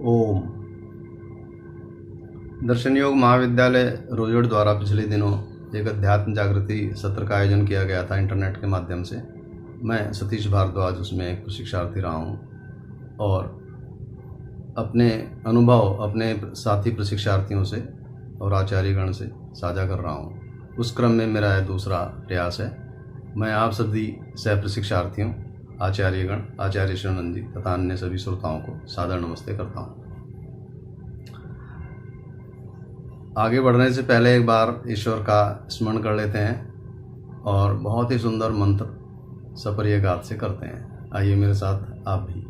ओम। दर्शन योग महाविद्यालय रोजड़ द्वारा पिछले दिनों एक अध्यात्म जागृति सत्र का आयोजन किया गया था इंटरनेट के माध्यम से। मैं सतीश भारद्वाज उसमें एक प्रशिक्षार्थी रहा हूँ और अपने अनुभव अपने साथी प्रशिक्षार्थियों से और आचार्यगण से साझा कर रहा हूँ। उस क्रम में मेरा यह दूसरा प्रयास है। मैं आप सभी सह प्रशिक्षार्थियों, आचार्यगण, आचार्य शरणानंद जी तथा अन्य सभी श्रोताओं को सादर नमस्ते करता हूँ। आगे बढ़ने से पहले एक बार ईश्वर का स्मरण कर लेते हैं और बहुत ही सुंदर मंत्र सपरिय गात से करते हैं। आइए मेरे साथ आप भी।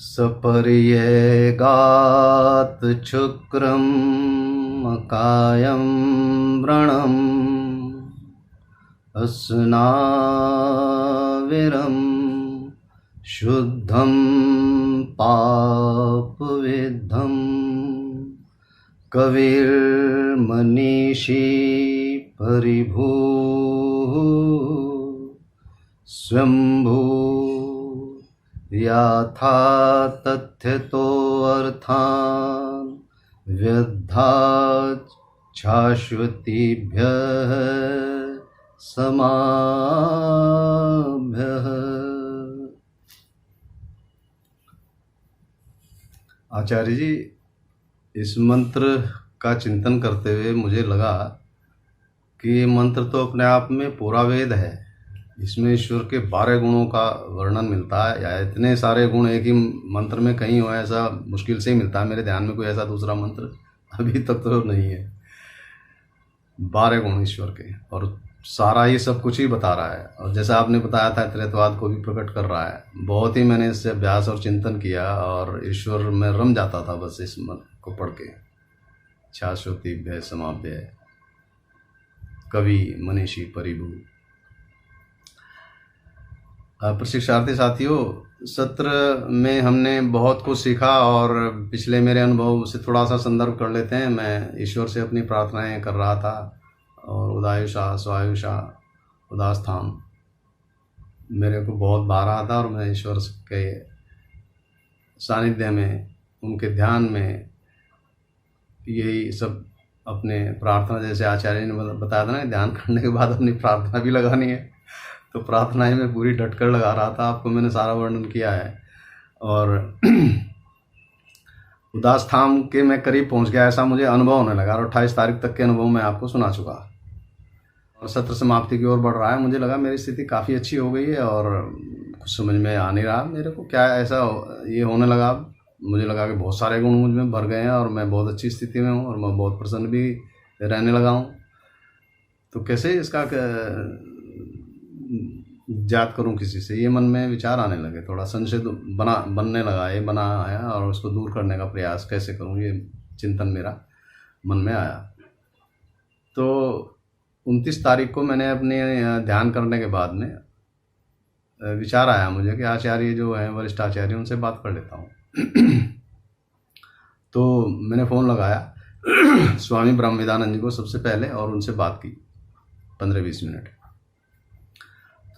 सपर्ये गात शुक्रम कायम व्रणम अस्नाविरम शुद्धम पापविद्धम कविर्मनीषी परिभू स्वयंभू याथा तथ्यतो अर्थान व्यद्धात् शाश्वतीभ्यः समाभ्यः। आचार्य जी, इस मंत्र का चिंतन करते हुए मुझे लगा कि ये मंत्र तो अपने आप में पूरा वेद है। इसमें ईश्वर के 12 गुणों का वर्णन मिलता है, या इतने सारे गुण एक ही मंत्र में कहीं हो, ऐसा मुश्किल से ही मिलता है। मेरे ध्यान में कोई ऐसा दूसरा मंत्र अभी तक तो नहीं है। 12 गुण ईश्वर के, और सारा ही सब कुछ ही बता रहा है। और जैसा आपने बताया था, त्रैतवाद को भी प्रकट कर रहा है। बहुत ही मैंने इससे अभ्यास और चिंतन किया और ईश्वर में रम जाता था बस इस मंत्र को पढ़ के। शाश्वती भय समाभ्य कवि मनीषी परिभू। प्रशिक्षार्थी साथियों, सत्र में हमने बहुत कुछ सीखा और पिछले मेरे अनुभव से थोड़ा सा संदर्भ कर लेते हैं। मैं ईश्वर से अपनी प्रार्थनाएं कर रहा था और उदायुषा स्वायुषा उदास्थान मेरे को बहुत भा रहा था और मैं ईश्वर के सानिध्य में, उनके ध्यान में यही सब अपने प्रार्थना, जैसे आचार्य ने बताया था ना, ध्यान करने के बाद अपनी प्रार्थना भी लगानी है, तो प्रार्थनाएं में पूरी डटकर लगा रहा था। आपको मैंने सारा वर्णन किया है। और उदास धाम के मैं करीब पहुंच गया, ऐसा मुझे अनुभव होने लगा। और 28 तारीख तक के अनुभव मैं आपको सुना चुका और सत्र समाप्ति की ओर बढ़ रहा है। मुझे लगा मेरी स्थिति काफ़ी अच्छी हो गई है और कुछ समझ में आ नहीं रहा मेरे को क्या ऐसा ये होने लगा। मुझे लगा कि बहुत सारे गुण मुझ में भर गए हैं और मैं बहुत अच्छी स्थिति में हूँ और मैं बहुत प्रसन्न भी रहने लगा हूँ। तो कैसे इसका जात करूं किसी से, ये मन में विचार आने लगे। थोड़ा संशय बनने लगा, ये बना आया और उसको दूर करने का प्रयास कैसे करूं, ये चिंतन मेरा मन में आया। तो 29 तारीख को मैंने अपने ध्यान करने के बाद में विचार आया मुझे कि आचार्य जो हैं, वरिष्ठ आचार्य, उनसे बात कर लेता हूँ। तो मैंने फ़ोन लगाया स्वामी ब्रह्मविदानंद जी को सबसे पहले और उनसे बात की 15-20 मिनट।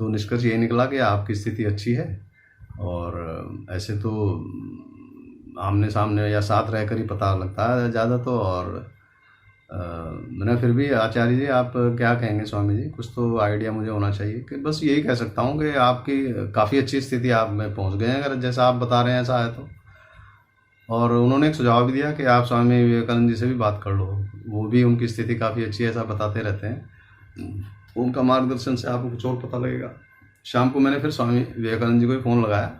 तो निष्कर्ष ये निकला कि आपकी स्थिति अच्छी है और ऐसे तो आमने सामने या साथ रहकर ही पता लगता है ज़्यादा तो। और मैंने फिर भी, आचार्य जी आप क्या कहेंगे स्वामी जी, कुछ तो आइडिया मुझे होना चाहिए। कि बस यही कह सकता हूँ कि आपकी काफ़ी अच्छी स्थिति आप में पहुँच गए हैं, अगर जैसा आप बता रहे हैं ऐसा है तो। और उन्होंने एक सुझाव भी दिया कि आप स्वामी विवेकानंद जी से भी बात कर लो, वो भी उनकी स्थिति काफ़ी अच्छी है, ऐसा बताते रहते हैं। उनका मार्गदर्शन से आपको कुछ और पता लगेगा। शाम को मैंने फिर स्वामी विवेकानंद जी को ही फ़ोन लगाया।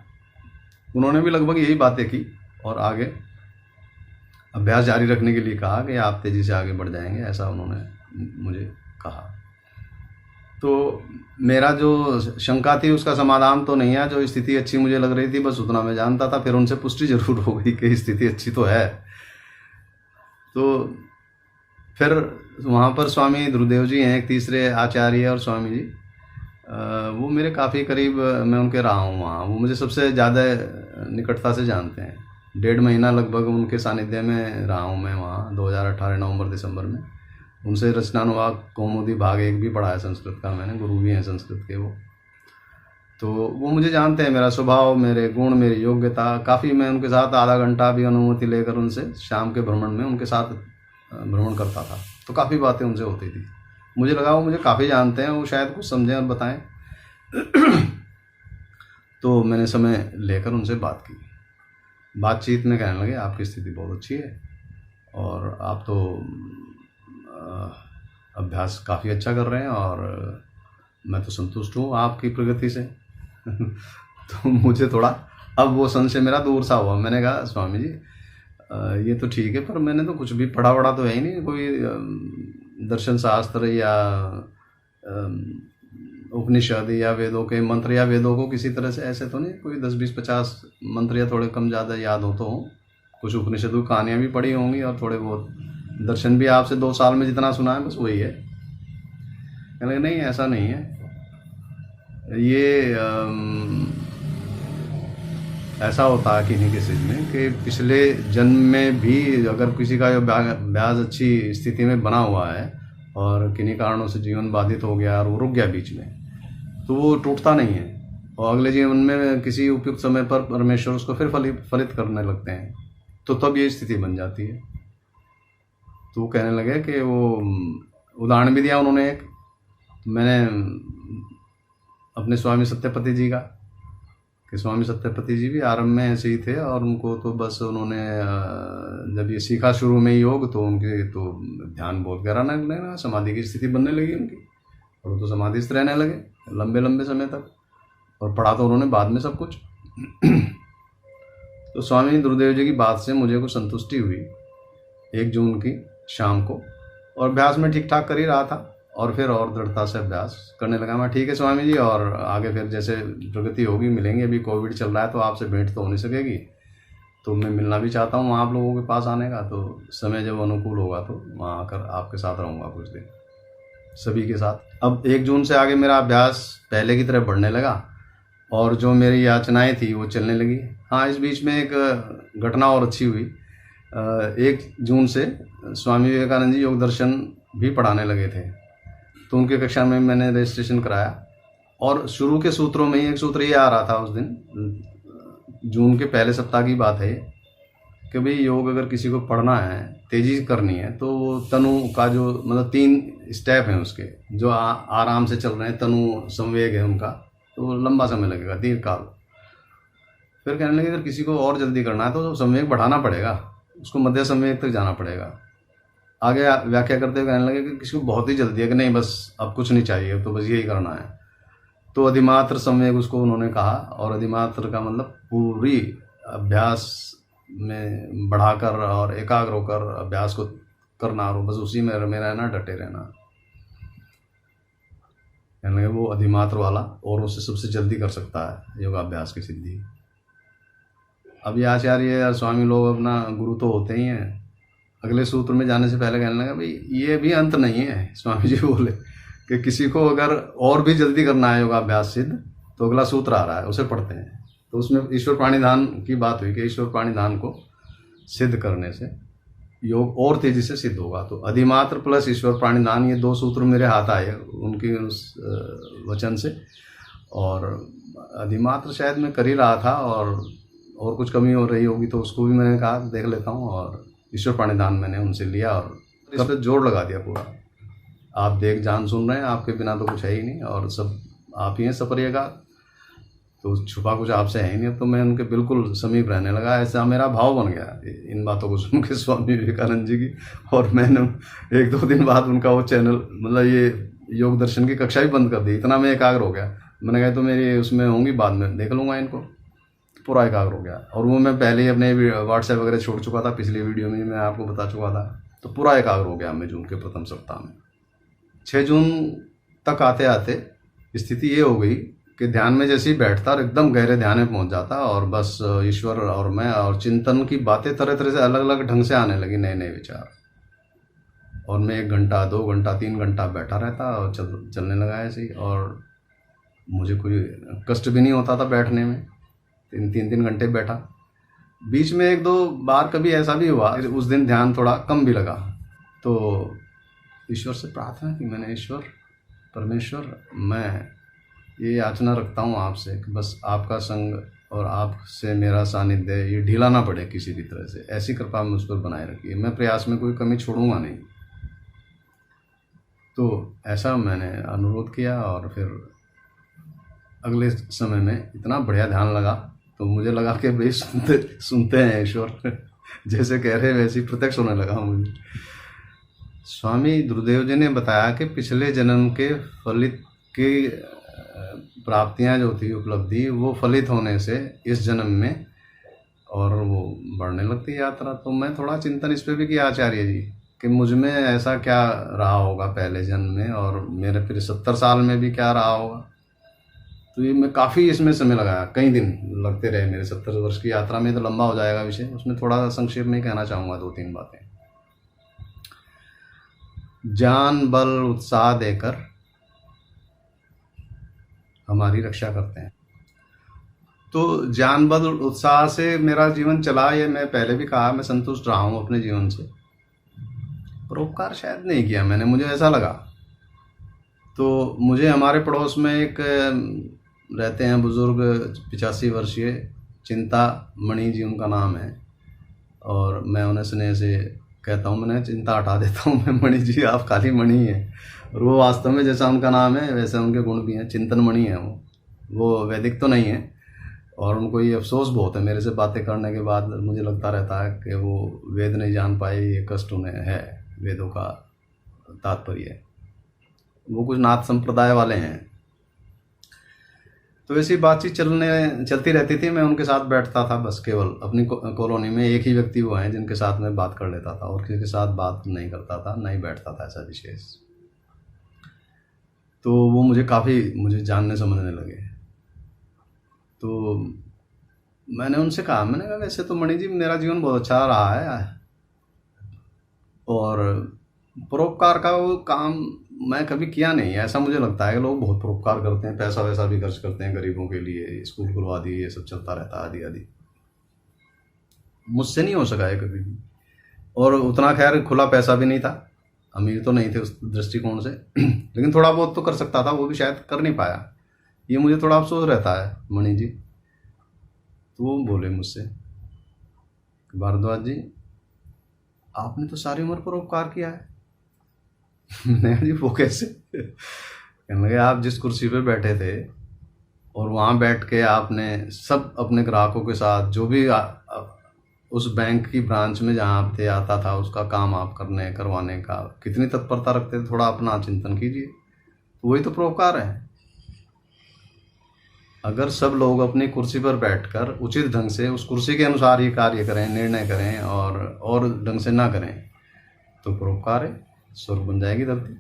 उन्होंने भी लगभग यही बातें की और आगे अभ्यास जारी रखने के लिए कहा कि आप तेज़ी से आगे बढ़ जाएंगे, ऐसा उन्होंने मुझे कहा। तो मेरा जो शंका थी उसका समाधान तो नहीं है। जो स्थिति अच्छी मुझे लग रही थी बस उतना मैं जानता था। फिर उनसे पुष्टि जरूर हो गई कि स्थिति अच्छी तो है। तो फिर वहाँ पर स्वामी ध्रुवदेव जी हैं, एक तीसरे आचार्य, और स्वामी जी वो मेरे काफ़ी करीब, मैं उनके रहा हूँ वहाँ। वो मुझे सबसे ज़्यादा निकटता से जानते हैं। 1.5 महीना लगभग उनके सानिध्य में रहा हूँ मैं वहाँ, 2018 नवंबर दिसंबर में। उनसे रचनानुवाद कौमुदी भाग 1 भी पढ़ा है संस्कृत का मैंने, गुरु भी हैं संस्कृत के वो। तो वो मुझे जानते हैं, मेरा स्वभाव, मेरे गुण, मेरी योग्यता काफ़ी। मैं उनके साथ आधा घंटा भी अनुमति लेकर उनसे शाम के भ्रमण में उनके साथ भ्रमण करता था, तो काफ़ी बातें उनसे होती थी। मुझे लगा वो मुझे काफ़ी जानते हैं, वो शायद कुछ समझें और बताएं। तो मैंने समय लेकर उनसे बात की। बातचीत में कहने लगे आपकी स्थिति बहुत अच्छी है और आप तो अभ्यास काफ़ी अच्छा कर रहे हैं और मैं तो संतुष्ट हूँ आपकी प्रगति से। तो मुझे थोड़ा अब वो संशय मेरा दूर सा हुआ। मैंने कहा स्वामी जी ये तो ठीक है, पर मैंने तो कुछ भी पढ़ा वढ़ा तो है ही नहीं, कोई दर्शन शास्त्र या उपनिषद या वेदों के मंत्र या वेदों को किसी तरह से ऐसे तो नहीं, कोई 10 20 50 मंत्र या थोड़े कम ज़्यादा याद हो तो हो। कुछ उपनिषद की कहानियाँ भी पढ़ी होंगी और थोड़े बहुत दर्शन भी आपसे 2 साल में जितना सुना है बस वही है। कहने नहीं ऐसा नहीं है, ये ऐसा होता है किन्हीं केसेज में कि पिछले जन्म में भी अगर किसी का ब्याज अच्छी स्थिति में बना हुआ है और किन्हीं कारणों से जीवन बाधित हो गया और वो रुक गया बीच में, तो वो टूटता नहीं है और अगले जीवन में किसी उपयुक्त समय पर परमेश्वर उसको फिर फलित करने लगते हैं, तो तब ये स्थिति बन जाती है। तो वो कहने लगे कि वो उदाहरण भी दिया उन्होंने एक, मैंने अपने स्वामी सत्यपति जी का, कि स्वामी सत्यपति जी भी आरंभ में ऐसे ही थे और उनको तो बस उन्होंने जब ये सीखा शुरू में योग तो उनके तो ध्यान बहुत गहरा लगने लगा, समाधि की स्थिति बनने लगी उनकी और वो तो समाधिस्थ रहने लगे लंबे लंबे समय तक, और पढ़ा तो उन्होंने बाद में सब कुछ। तो स्वामी गुरुदेव जी की बात से मुझे कुछ संतुष्टि हुई 1 जून की शाम को, और अभ्यास में ठीक ठाक कर ही रहा था और फिर और दृढ़ता से अभ्यास करने लगा मैं। ठीक है स्वामी जी, और आगे फिर जैसे प्रगति होगी मिलेंगे। अभी कोविड चल रहा है तो आपसे भेंट तो हो नहीं सकेगी, तो मैं मिलना भी चाहता हूँ आप लोगों के पास आने का, तो समय जब अनुकूल होगा तो वहाँ आकर आपके साथ रहूँगा कुछ दिन सभी के साथ। अब 1 जून से आगे मेरा अभ्यास पहले की तरह बढ़ने लगा और जो मेरी याचनाएँ थी वो चलने लगी। हाँ, इस बीच में एक घटना और अच्छी हुई। 1 जून से स्वामी विवेकानंद जी योग दर्शन भी पढ़ाने लगे थे, तो उनके कक्षा में मैंने रजिस्ट्रेशन कराया और शुरू के सूत्रों में ही एक सूत्र ये आ रहा था उस दिन, जून के पहले सप्ताह की बात है, कि भाई योग अगर किसी को पढ़ना है, तेजी करनी है, तो तनु का जो मतलब 3 स्टेप हैं उसके, जो आराम से चल रहे हैं, तनु संवेग है उनका, तो लंबा समय लगेगा, दीर्घकाल। फिर कहने लगे अगर किसी को और जल्दी करना है तो संवेग बढ़ाना पड़ेगा, उसको मध्य संवेग तक जाना पड़ेगा। आगे व्याख्या करते हुए कहने लगे कि किसी को बहुत ही जल्दी है कि नहीं बस अब कुछ नहीं चाहिए, तो बस यही करना है, तो अधिमात्र संवेग उसको उन्होंने कहा। और अधिमात्र का मतलब पूरी अभ्यास में बढ़ाकर और एकाग्र होकर अभ्यास को करना और बस उसी में रहना, डटे रहना, यानी वो अधिमात्र वाला और उससे सबसे जल्दी कर सकता है योगाभ्यास की सिद्धि। अब ये आचार्य स्वामी लोग अपना गुरु तो होते ही हैं। अगले सूत्र में जाने से पहले कहने लगा भाई ये भी अंत नहीं है। स्वामी जी बोले कि किसी को अगर और भी जल्दी करना है योगाभ्यास सिद्ध, तो अगला सूत्र आ रहा है, उसे पढ़ते हैं। तो उसमें ईश्वर प्राणिधान की बात हुई कि ईश्वर प्राणिधान को सिद्ध करने से योग और तेजी से सिद्ध होगा। तो अधिमात्र प्लस ईश्वर प्राणिधान, ये 2 सूत्र मेरे हाथ आए उनके उस वचन से। और अधिमात्र शायद मैं कर ही रहा था और कुछ कमी हो रही होगी तो उसको भी मैंने कहा देख लेता हूँ, और ईश्वर प्राणिधान मैंने उनसे लिया और इस पर जोर लगा दिया पूरा। आप देख जान सुन रहे हैं, आपके बिना तो कुछ है ही नहीं और सब आप ही हैं सपरिय का, तो छुपा कुछ आपसे है ही नहीं। तो मैं उनके बिल्कुल समीप रहने लगा, ऐसा मेरा भाव बन गया इन बातों को सुन के स्वामी विवेकानंद जी की। और मैंने 1-2 दिन बाद उनका वो चैनल मतलब ये योग दर्शन की कक्षा भी बंद कर दी, इतना मैं एकाग्र हो गया। मैंने कहा तो मेरी उसमें होंगी, बाद में देख लूँगा इनको, पूरा एकाग्र हो गया। और वो मैं पहले ही अपने व्हाट्सएप वगैरह छोड़ चुका था, पिछली वीडियो में मैं आपको बता चुका था, तो पूरा एकाग्र हो गया मैं जून के प्रथम सप्ताह में। 6 जून तक आते आते स्थिति ये हो गई कि ध्यान में जैसे ही बैठता और एकदम गहरे ध्यान में पहुंच जाता और बस ईश्वर और मैं और चिंतन की बातें तरह तरह से अलग अलग ढंग से आने लगी, नए नए विचार। और मैं 1 घंटा 2 घंटा 3 घंटा बैठा रहता और चलने लगा ऐसे ही, और मुझे कोई कष्ट भी नहीं होता था बैठने में। 3 घंटे बैठा। बीच में 1-2 बार कभी ऐसा भी हुआ उस दिन ध्यान थोड़ा कम भी लगा, तो ईश्वर से प्रार्थना की मैंने, ईश्वर परमेश्वर, मैं ये याचना रखता हूँ आपसे कि बस आपका संग और आपसे मेरा सानिध्य ये ढीला ना पड़े किसी भी तरह से, ऐसी कृपा मुझ पर बनाए रखिए, मैं प्रयास में कोई कमी छोड़ूंगा नहीं। तो ऐसा मैंने अनुरोध किया और फिर अगले समय में इतना बढ़िया ध्यान लगा, तो मुझे लगा कि भाई सुनते हैं ईश्वर, जैसे कह रहे वैसे ही प्रत्यक्ष होने लगा मुझे। स्वामी गुरुदेव जी ने बताया कि पिछले जन्म के फलित की प्राप्तियां जो थी, उपलब्धि, वो फलित होने से इस जन्म में और वो बढ़ने लगती यात्रा। तो मैं थोड़ा चिंतन इस पर भी किया आचार्य जी कि मुझ में ऐसा क्या रहा होगा पहले जन्म में, और मेरे फिर 70 साल में भी क्या रहा होगा। तो ये मैं काफ़ी इसमें समय लगाया, कई दिन लगते रहे मेरे 70 वर्ष की यात्रा में। तो लंबा हो जाएगा विषय, उसमें थोड़ा संक्षेप में कहना चाहूँगा 2-3 बातें। जान बल उत्साह देकर हमारी रक्षा करते हैं। तो जान बल उत्साह से मेरा जीवन चला, ये मैं पहले भी कहा, मैं संतुष्ट रहा हूँ अपने जीवन से। परोपकार शायद नहीं किया मैंने, मुझे ऐसा लगा। तो मुझे हमारे पड़ोस में एक रहते हैं बुजुर्ग, 85 वर्षीय, चिंता मणि जी उनका नाम है, और मैं उन्हें स्नेह से कहता हूँ, मैंने चिंता हटा देता हूँ, मैं मणि जी, आप खाली मणि हैं। और वो वास्तव में जैसा उनका नाम है वैसे उनके गुण भी हैं, चिंतन मणि है वो वैदिक तो नहीं है। और उनको ये अफसोस बहुत है, मेरे से बातें करने के बाद मुझे लगता रहता है कि वो वेद नहीं जान पाए, ये कष्ट उन्हें है, वेदों का तात्पर्य। वो कुछ नाथ संप्रदाय वाले हैं। तो ऐसी बातचीत चलती रहती थी, मैं उनके साथ बैठता था बस, केवल अपनी कॉलोनी में एक ही व्यक्ति वो हैं जिनके साथ मैं बात कर लेता था, और किसी के साथ बात नहीं करता था, नहीं बैठता था ऐसा विशेष। तो वो मुझे जानने समझने लगे। तो मैंने उनसे कहा, मैंने कहा वैसे तो मणि जी मेरा जीवन बहुत अच्छा रहा है, और परोपकार का वो काम मैं कभी किया नहीं है। ऐसा मुझे लगता है कि लोग बहुत परोपकार करते हैं, पैसा वैसा भी खर्च करते हैं गरीबों के लिए, स्कूल खुलवा दिए, ये सब चलता रहता है आदि आदि। मुझसे नहीं हो सका है कभी भी, और उतना खैर खुला पैसा भी नहीं था, अमीर तो नहीं थे उस दृष्टिकोण से, लेकिन थोड़ा बहुत तो कर सकता था, वो भी शायद कर नहीं पाया। ये मुझे थोड़ा अफसोस रहता है मणि जी। तो वो बोले मुझसे, भारद्वाज जी आपने तो सारी उम्र परोपकार किया है। नहीं जी, वो कैसे? कहने लगे, आप जिस कुर्सी पे बैठे थे और वहाँ बैठ के आपने सब अपने ग्राहकों के साथ, जो भी उस बैंक की ब्रांच में जहाँ आप थे आता था, उसका काम आप करवाने का कितनी तत्परता रखते थे, थोड़ा अपना चिंतन कीजिए। तो वही तो परोपकार है। अगर सब लोग अपनी कुर्सी पर बैठकर उचित ढंग से उस कुर्सी के अनुसार ही कार्य करें, निर्णय करें, और ढंग से ना करें, तो परोपकार है, स्वर्ग बन जाएगी धरती।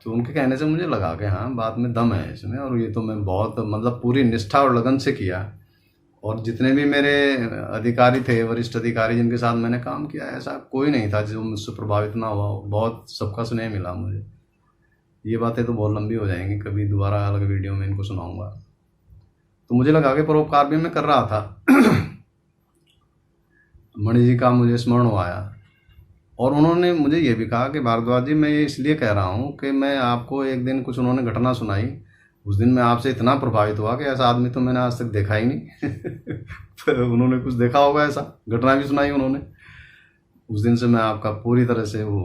तो उनके कहने से मुझे लगा कि हाँ, बात में दम है इसमें, और ये तो मैं बहुत मतलब पूरी निष्ठा और लगन से किया। और जितने भी मेरे अधिकारी थे, वरिष्ठ अधिकारी जिनके साथ मैंने काम किया, ऐसा कोई नहीं था जो मुझसे प्रभावित ना हुआ। बहुत सबका स्नेह मिला मुझे। ये बातें तो बहुत लंबी हो जाएंगी, कभी दोबारा अलग वीडियो में इनको सुनाऊंगा। तो मुझे लगा कि परोपकार भी मैं कर रहा था। मणि जी का मुझे स्मरण आया, और उन्होंने मुझे ये भी कहा कि भारद्वाज जी मैं ये इसलिए कह रहा हूँ कि मैं आपको एक दिन कुछ उन्होंने घटना सुनाई, उस दिन मैं आपसे इतना प्रभावित हुआ कि ऐसा आदमी तो मैंने आज तक देखा ही नहीं। तो उन्होंने कुछ देखा होगा, ऐसा घटना भी सुनाई उन्होंने। उस दिन से मैं आपका पूरी तरह से वो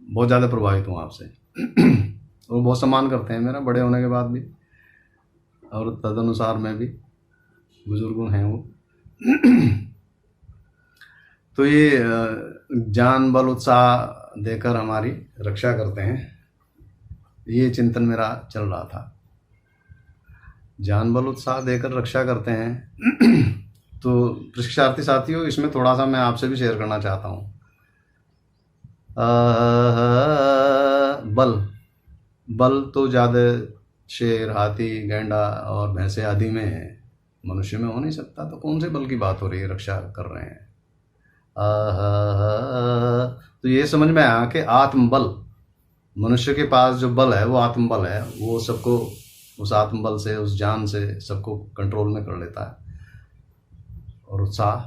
बहुत ज़्यादा प्रभावित हूँ आपसे। और बहुत सम्मान करते हैं मेरा, बड़े होने के बाद भी, और तदनुसार मैं भी, बुजुर्ग हैं वो। तो ये जान बल उत्साह देकर हमारी रक्षा करते हैं, ये चिंतन मेरा चल रहा था। जान बल उत्साह देकर रक्षा करते हैं। तो प्रशिक्षार्थी साथियों, इसमें थोड़ा सा मैं आपसे भी शेयर करना चाहता हूँ। बल तो ज़्यादा शेर, हाथी, गैंडा और भैंसे आदि में है, मनुष्य में हो नहीं सकता। तो कौन से बल की बात हो रही है, रक्षा कर रहे हैं। तो ये समझ में आया कि आत्मबल, मनुष्य के पास जो बल है वो आत्मबल है, वो सबको उस आत्मबल से, उस जान से सबको कंट्रोल में कर लेता है। और उत्साह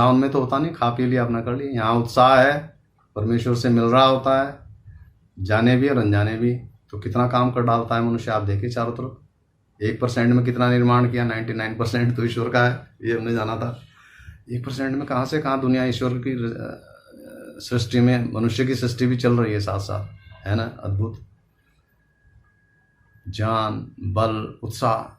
उनमें तो होता नहीं, खा पी लिया अपना कर लिया। यहाँ उत्साह है परमेश्वर से मिल रहा होता है, जाने भी और अनजाने भी, तो कितना काम कर डालता है मनुष्य। आप देखिए चारों तरफ 1% में कितना निर्माण किया, 99% तो ईश्वर का है, ये हमने जाना था। 1% में कहाँ से कहाँ दुनिया ईश्वर की सृष्टि में मनुष्य की सृष्टि भी चल रही है साथ साथ, है ना। अद्भुत जान, बल, उत्साह।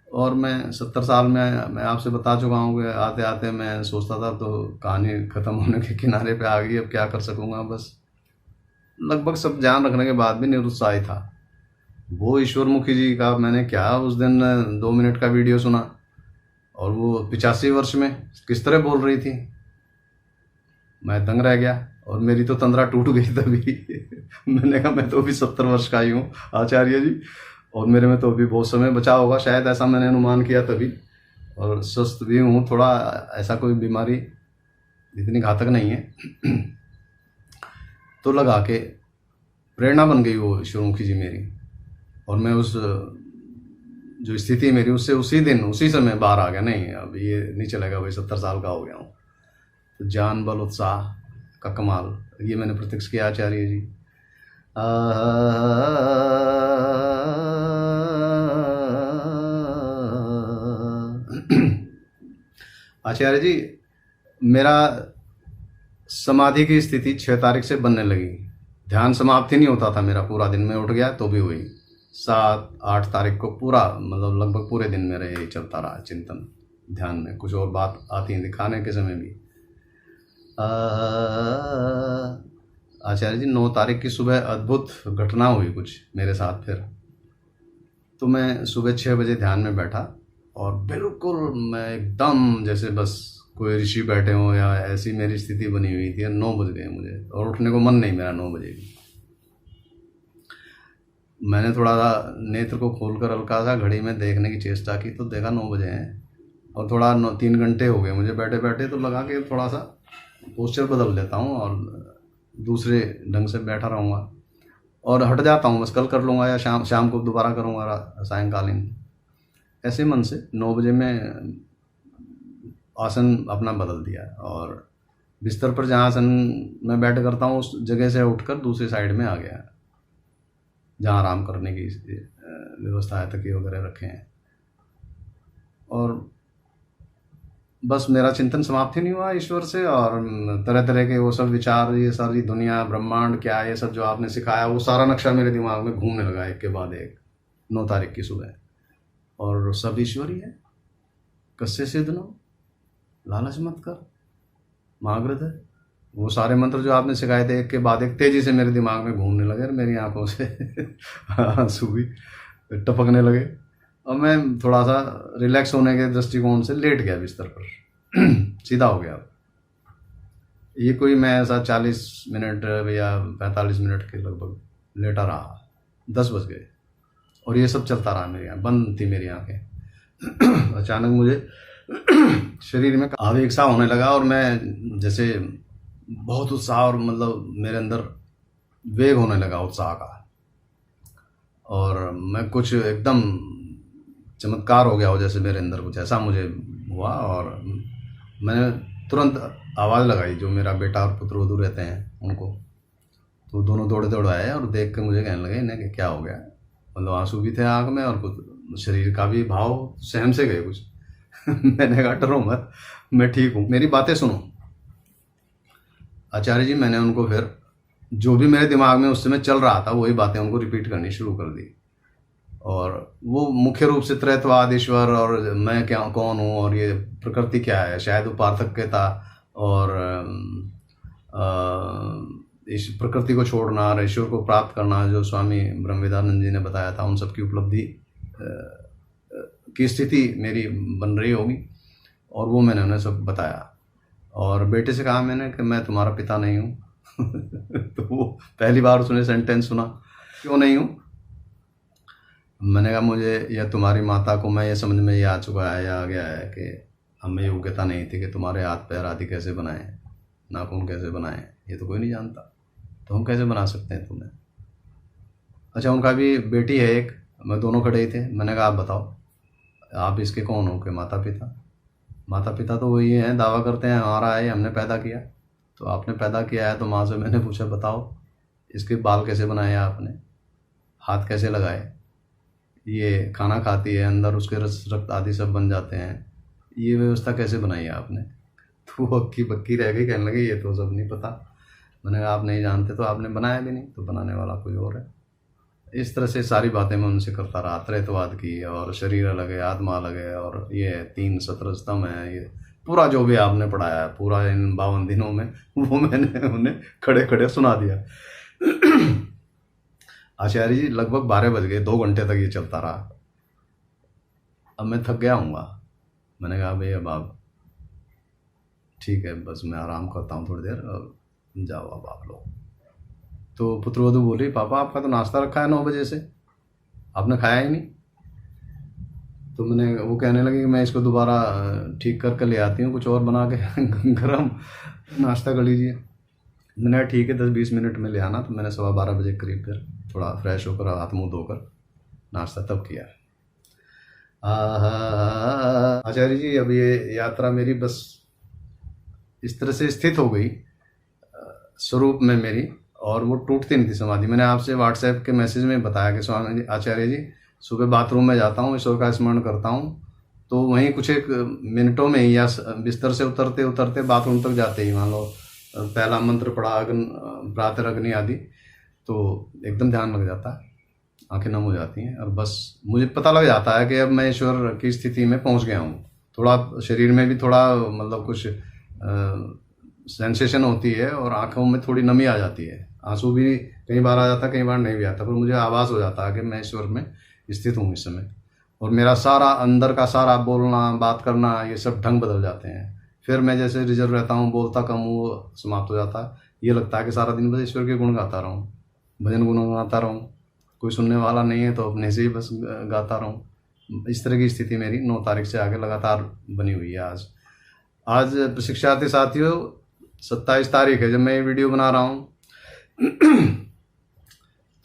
और मैं 70 साल में मैं आपसे बता चुका हूँ कि आते आते मैं सोचता था तो कहानी ख़त्म होने के किनारे पे आ गई, अब क्या कर सकूँगा। बस लगभग सब जान रखने के बाद भी निरुत्साही था। वो ईश्वरमुखी जी का मैंने क्या उस दिन 2 मिनट का वीडियो सुना, और वो 85 वर्ष में किस तरह बोल रही थी, मैं दंग रह गया और मेरी तो तंद्रा टूट गई तभी। मैंने कहा मैं तो अभी 70 वर्ष का ही हूँ आचार्य जी, और मेरे में तो अभी बहुत समय बचा होगा शायद, ऐसा मैंने अनुमान किया तभी। और स्वस्थ भी हूँ थोड़ा, ऐसा कोई बीमारी इतनी घातक नहीं है। तो लगा के प्रेरणा बन गई वो ईश्वरमुखी जी मेरी, और मैं उस जो स्थिति मेरी उससे उसी दिन उसी समय बाहर आ गया। नहीं अब ये नहीं चलेगा भाई, 70 साल का हो गया हूँ। तो जान, बल, उत्साह का कमाल ये मैंने प्रत्यक्ष किया आचार्य जी। आचार्य जी, मेरा समाधि की स्थिति 6 तारीख से बनने लगी। ध्यान समाप्ति नहीं होता था मेरा, पूरा दिन में उठ गया तो भी हुई। 7-8 तारीख को पूरा मतलब लगभग पूरे दिन मेरा यही चलता रहा, चिंतन ध्यान में। कुछ और बात आती है दिखाने के समय भी। आचार्य जी 9 तारीख की सुबह अद्भुत घटना हुई कुछ मेरे साथ फिर। तो मैं सुबह 6 बजे ध्यान में बैठा और बिल्कुल मैं एकदम जैसे बस कोई ऋषि बैठे हों या ऐसी मेरी स्थिति बनी हुई थी। 9 बज गए मुझे और उठने को मन नहीं मेरा 9 बजे भी। मैंने थोड़ा सा नेत्र को खोलकर हल्का सा घड़ी में देखने की चेष्टा की तो देखा 9 बजे हैं, और थोड़ा 3 घंटे हो गए मुझे बैठे बैठे। तो लगा कि थोड़ा सा पोस्चर बदल लेता हूँ और दूसरे ढंग से बैठा रहूँगा और हट जाता हूँ, बस कल कर लूँगा या शाम को दोबारा करूँगा सायंकालीन। ऐसे मन से 9 बजे में आसन अपना बदल दिया और बिस्तर पर जहाँ आसन मैं बैठ करता हूँ उस जगह से उठकर दूसरी साइड में आ गया, जहाँ आराम करने की व्यवस्था है, तकिए वगैरह रखे हैं। और बस मेरा चिंतन समाप्त ही नहीं हुआ ईश्वर से, और तरह तरह के वो सब विचार, ये सारी दुनिया, ब्रह्मांड क्या, ये सब जो आपने सिखाया वो सारा नक्शा मेरे दिमाग में घूमने लगा एक के बाद एक 9 तारीख की सुबह। और सब ईश्वरी है, कस्से सिद्ध नो, लालच मत कर, माग्रत है। वो सारे मंत्र जो आपने सिखाए थे एक के बाद एक तेजी से मेरे दिमाग में घूमने लगे और मेरी आंखों से आंसू भी टपकने लगे। और मैं थोड़ा सा रिलैक्स होने के दृष्टिकोण से लेट गया बिस्तर पर, सीधा हो गया। ये कोई मैं ऐसा 40 मिनट या 45 मिनट के लगभग लेटा रहा। 10 बज गए और ये सब चलता रहा, मेरी बंद थी मेरी आंखें। अचानक मुझे शरीर में आवेग सा होने लगा और मैं जैसे बहुत उत्साह और मतलब मेरे अंदर वेग होने लगा उत्साह का, और मैं कुछ एकदम चमत्कार हो गया हो जैसे मेरे अंदर कुछ ऐसा मुझे हुआ। और मैंने तुरंत आवाज़ लगाई, जो मेरा बेटा और पुत्र वधू रहते हैं उनको, तो दोनों दौड़े दौड़ आए और देख कर मुझे कहने लगे इन्हें कि क्या हो गया। मतलब आंसू भी थे आँख में और कुछ शरीर का भी भाव सहम से गए कुछ। मैंने कहा डरो मत, मैं ठीक हूँ, मेरी बातें सुनो। आचार्य जी मैंने उनको फिर जो भी मेरे दिमाग में उस समय चल रहा था वही बातें उनको रिपीट करनी शुरू कर दी। और वो मुख्य रूप से त्रैत्ववाद, ईश्वर और मैं क्या कौन हूँ और ये प्रकृति क्या है, शायद वो पार्थक्यता और इस प्रकृति को छोड़ना और ईश्वर को प्राप्त करना, जो स्वामी ब्रह्मविदानंद जी ने बताया था, उन सब की उपलब्धि की स्थिति मेरी बन रही होगी। और वो मैंने उन्हें सब बताया। और बेटे से कहा मैंने कि मैं तुम्हारा पिता नहीं हूँ। तो वो पहली बार उसने सेंटेंस सुना, क्यों नहीं हूँ। मैंने कहा मुझे या तुम्हारी माता को मैं ये समझ में ये आ चुका है या आ गया है कि हमें योग्यता नहीं थी कि तुम्हारे हाथ पैर आदि कैसे बनाएं, नाखून कैसे बनाएं, ये तो कोई नहीं जानता, तो हम कैसे बना सकते हैं तुम्हें। अच्छा, उनका भी बेटी है एक, मैं दोनों खड़े ही थे। मैंने कहा आप बताओ आप इसके कौन हो? कि माता पिता। माता पिता तो वही हैं, दावा करते हैं हमारा है, हमने पैदा किया। तो आपने पैदा किया है, तो माँ से मैंने पूछा बताओ इसके बाल कैसे बनाए आपने, हाथ कैसे लगाए, ये खाना खाती है अंदर उसके रस रक्त आदि सब बन जाते हैं, ये व्यवस्था कैसे बनाई है आपने। तो वो हक्की बक्की रह गई, कहने लगे ये तो सब नहीं पता। मैंने कहा आप नहीं जानते तो आपने बनाया भी नहीं, तो बनाने वाला कोई और है। इस तरह से सारी बातें मैं उनसे करता रहा, त्रैतवाद की, और शरीर अलग है आत्मा अलग है, और ये 3 सत्र स्तंभ है, ये पूरा जो भी आपने पढ़ाया है पूरा इन 52 दिनों में, वो मैंने उन्हें खड़े खड़े सुना दिया। आचार्य जी लगभग 12 बज गए, 2 घंटे तक ये चलता रहा। अब मैं थक गया हूँगा, मैंने कहा भाई अब आप ठीक है, बस मैं आराम करता हूँ थोड़ी देर, और जाओ अब आप लोग। तो पुत्रवधू बोली पापा आपका तो नाश्ता रखा है 9 बजे से, आपने खाया ही नहीं। तो वो कहने लगे कि मैं इसको दोबारा ठीक करके ले आती हूँ, कुछ और बना के गरम नाश्ता कर लीजिए। मैंने कहा ठीक है 10-20 मिनट में ले आना। तो मैंने 12:15 बजे करीब फिर थोड़ा फ्रेश होकर हाथ मुँह धोकर नाश्ता तब किया। आचार्य जी अब ये यात्रा मेरी बस इस तरह से स्थित हो गई स्वरूप में मेरी, और वो टूटती नहीं थी समाधि। मैंने आपसे व्हाट्सएप के मैसेज में बताया कि स्वामी जी आचार्य जी सुबह बाथरूम में जाता हूँ, ईश्वर का स्मरण करता हूँ, तो वहीं कुछ एक मिनटों में ही या बिस्तर से उतरते उतरते बाथरूम तक जाते ही मान लो पहला मंत्र पढ़ा प्रातः अग्नि आदि, तो एकदम ध्यान लग जाता है, आंखें नम हो जाती हैं, और बस मुझे पता लग जाता है कि अब मैं ईश्वर की स्थिति में पहुंच गया हूँ। थोड़ा शरीर में भी थोड़ा मतलब कुछ सेंसेशन होती है, और आंखों में थोड़ी नमी आ जाती है, आंसू भी कई बार आ जाता, कई बार नहीं भी आता, पर मुझे आभास हो जाता है कि मैं ईश्वर में स्थित हूँ इस समय। और मेरा सारा अंदर का सारा बोलना बात करना ये सब ढंग बदल जाते हैं। फिर मैं जैसे रिजर्व रहता हूँ, बोलता कम हूँ, वो समाप्त हो जाता है। ये लगता है कि सारा दिन बस ईश्वर के गुण गाता रहूँ, भजन गुनगुनाता रहूँ, कोई सुनने वाला नहीं है तो अपने से ही बस गाता रहूँ। इस तरह की स्थिति मेरी 9 तारीख से आगे लगातार बनी हुई है। आज प्रशिक्षार्थी साथियों 27 तारीख है जब मैं ये वीडियो बना रहा हूँ।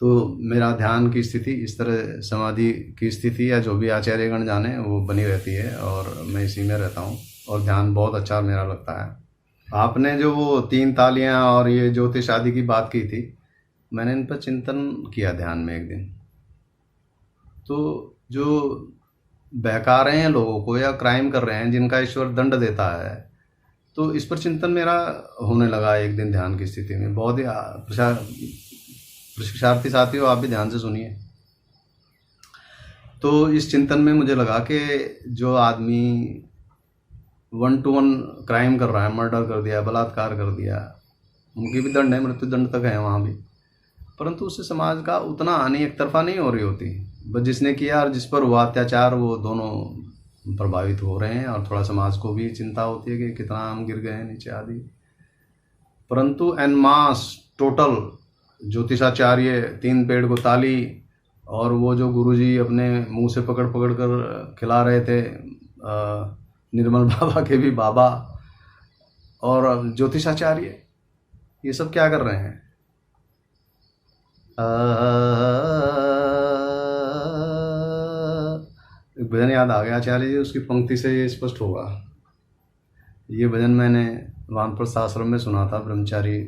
तो मेरा ध्यान की स्थिति इस तरह, समाधि की स्थिति या जो भी आचार्यगण जाने वो बनी रहती है, और मैं इसी में रहता हूँ, और ध्यान बहुत अच्छा मेरा लगता है। आपने जो वो 3 तालियां और ये ज्योतिष आदि की बात की थी, मैंने इन पर चिंतन किया ध्यान में एक दिन। तो जो बहका रहे हैं लोगों को या क्राइम कर रहे हैं जिनका ईश्वर दंड देता है, तो इस पर चिंतन मेरा होने लगा एक दिन ध्यान की स्थिति में। बहुत ही प्रशिक्षार्थी साथियों आप भी ध्यान से सुनिए। तो इस चिंतन में मुझे लगा कि जो आदमी 1 to 1 क्राइम कर रहा है, मर्डर कर दिया, बलात्कार कर दिया, उनकी भी दंड है, मृत्यु दंड तक है वहाँ भी, परंतु उससे समाज का उतना हानि एक तरफा नहीं हो रही होती। बस जिसने किया और जिस पर हुआ अत्याचार वो दोनों प्रभावित हो रहे हैं, और थोड़ा समाज को भी चिंता होती है कि कितना हम गिर गए नीचे आदि। परंतु एन मास टोटल ज्योतिषाचार्य 3 पेड़ को ताली, और वो जो गुरुजी अपने मुंह से पकड़ पकड़ कर खिला रहे थे निर्मल बाबा के भी बाबा, और ज्योतिषाचार्य ये सब क्या कर रहे हैं। एक भजन याद आ गया आचार्य जी, उसकी पंक्ति से ये स्पष्ट होगा। ये भजन मैंने वानप्रस्थ आश्रम में सुना था ब्रह्मचारी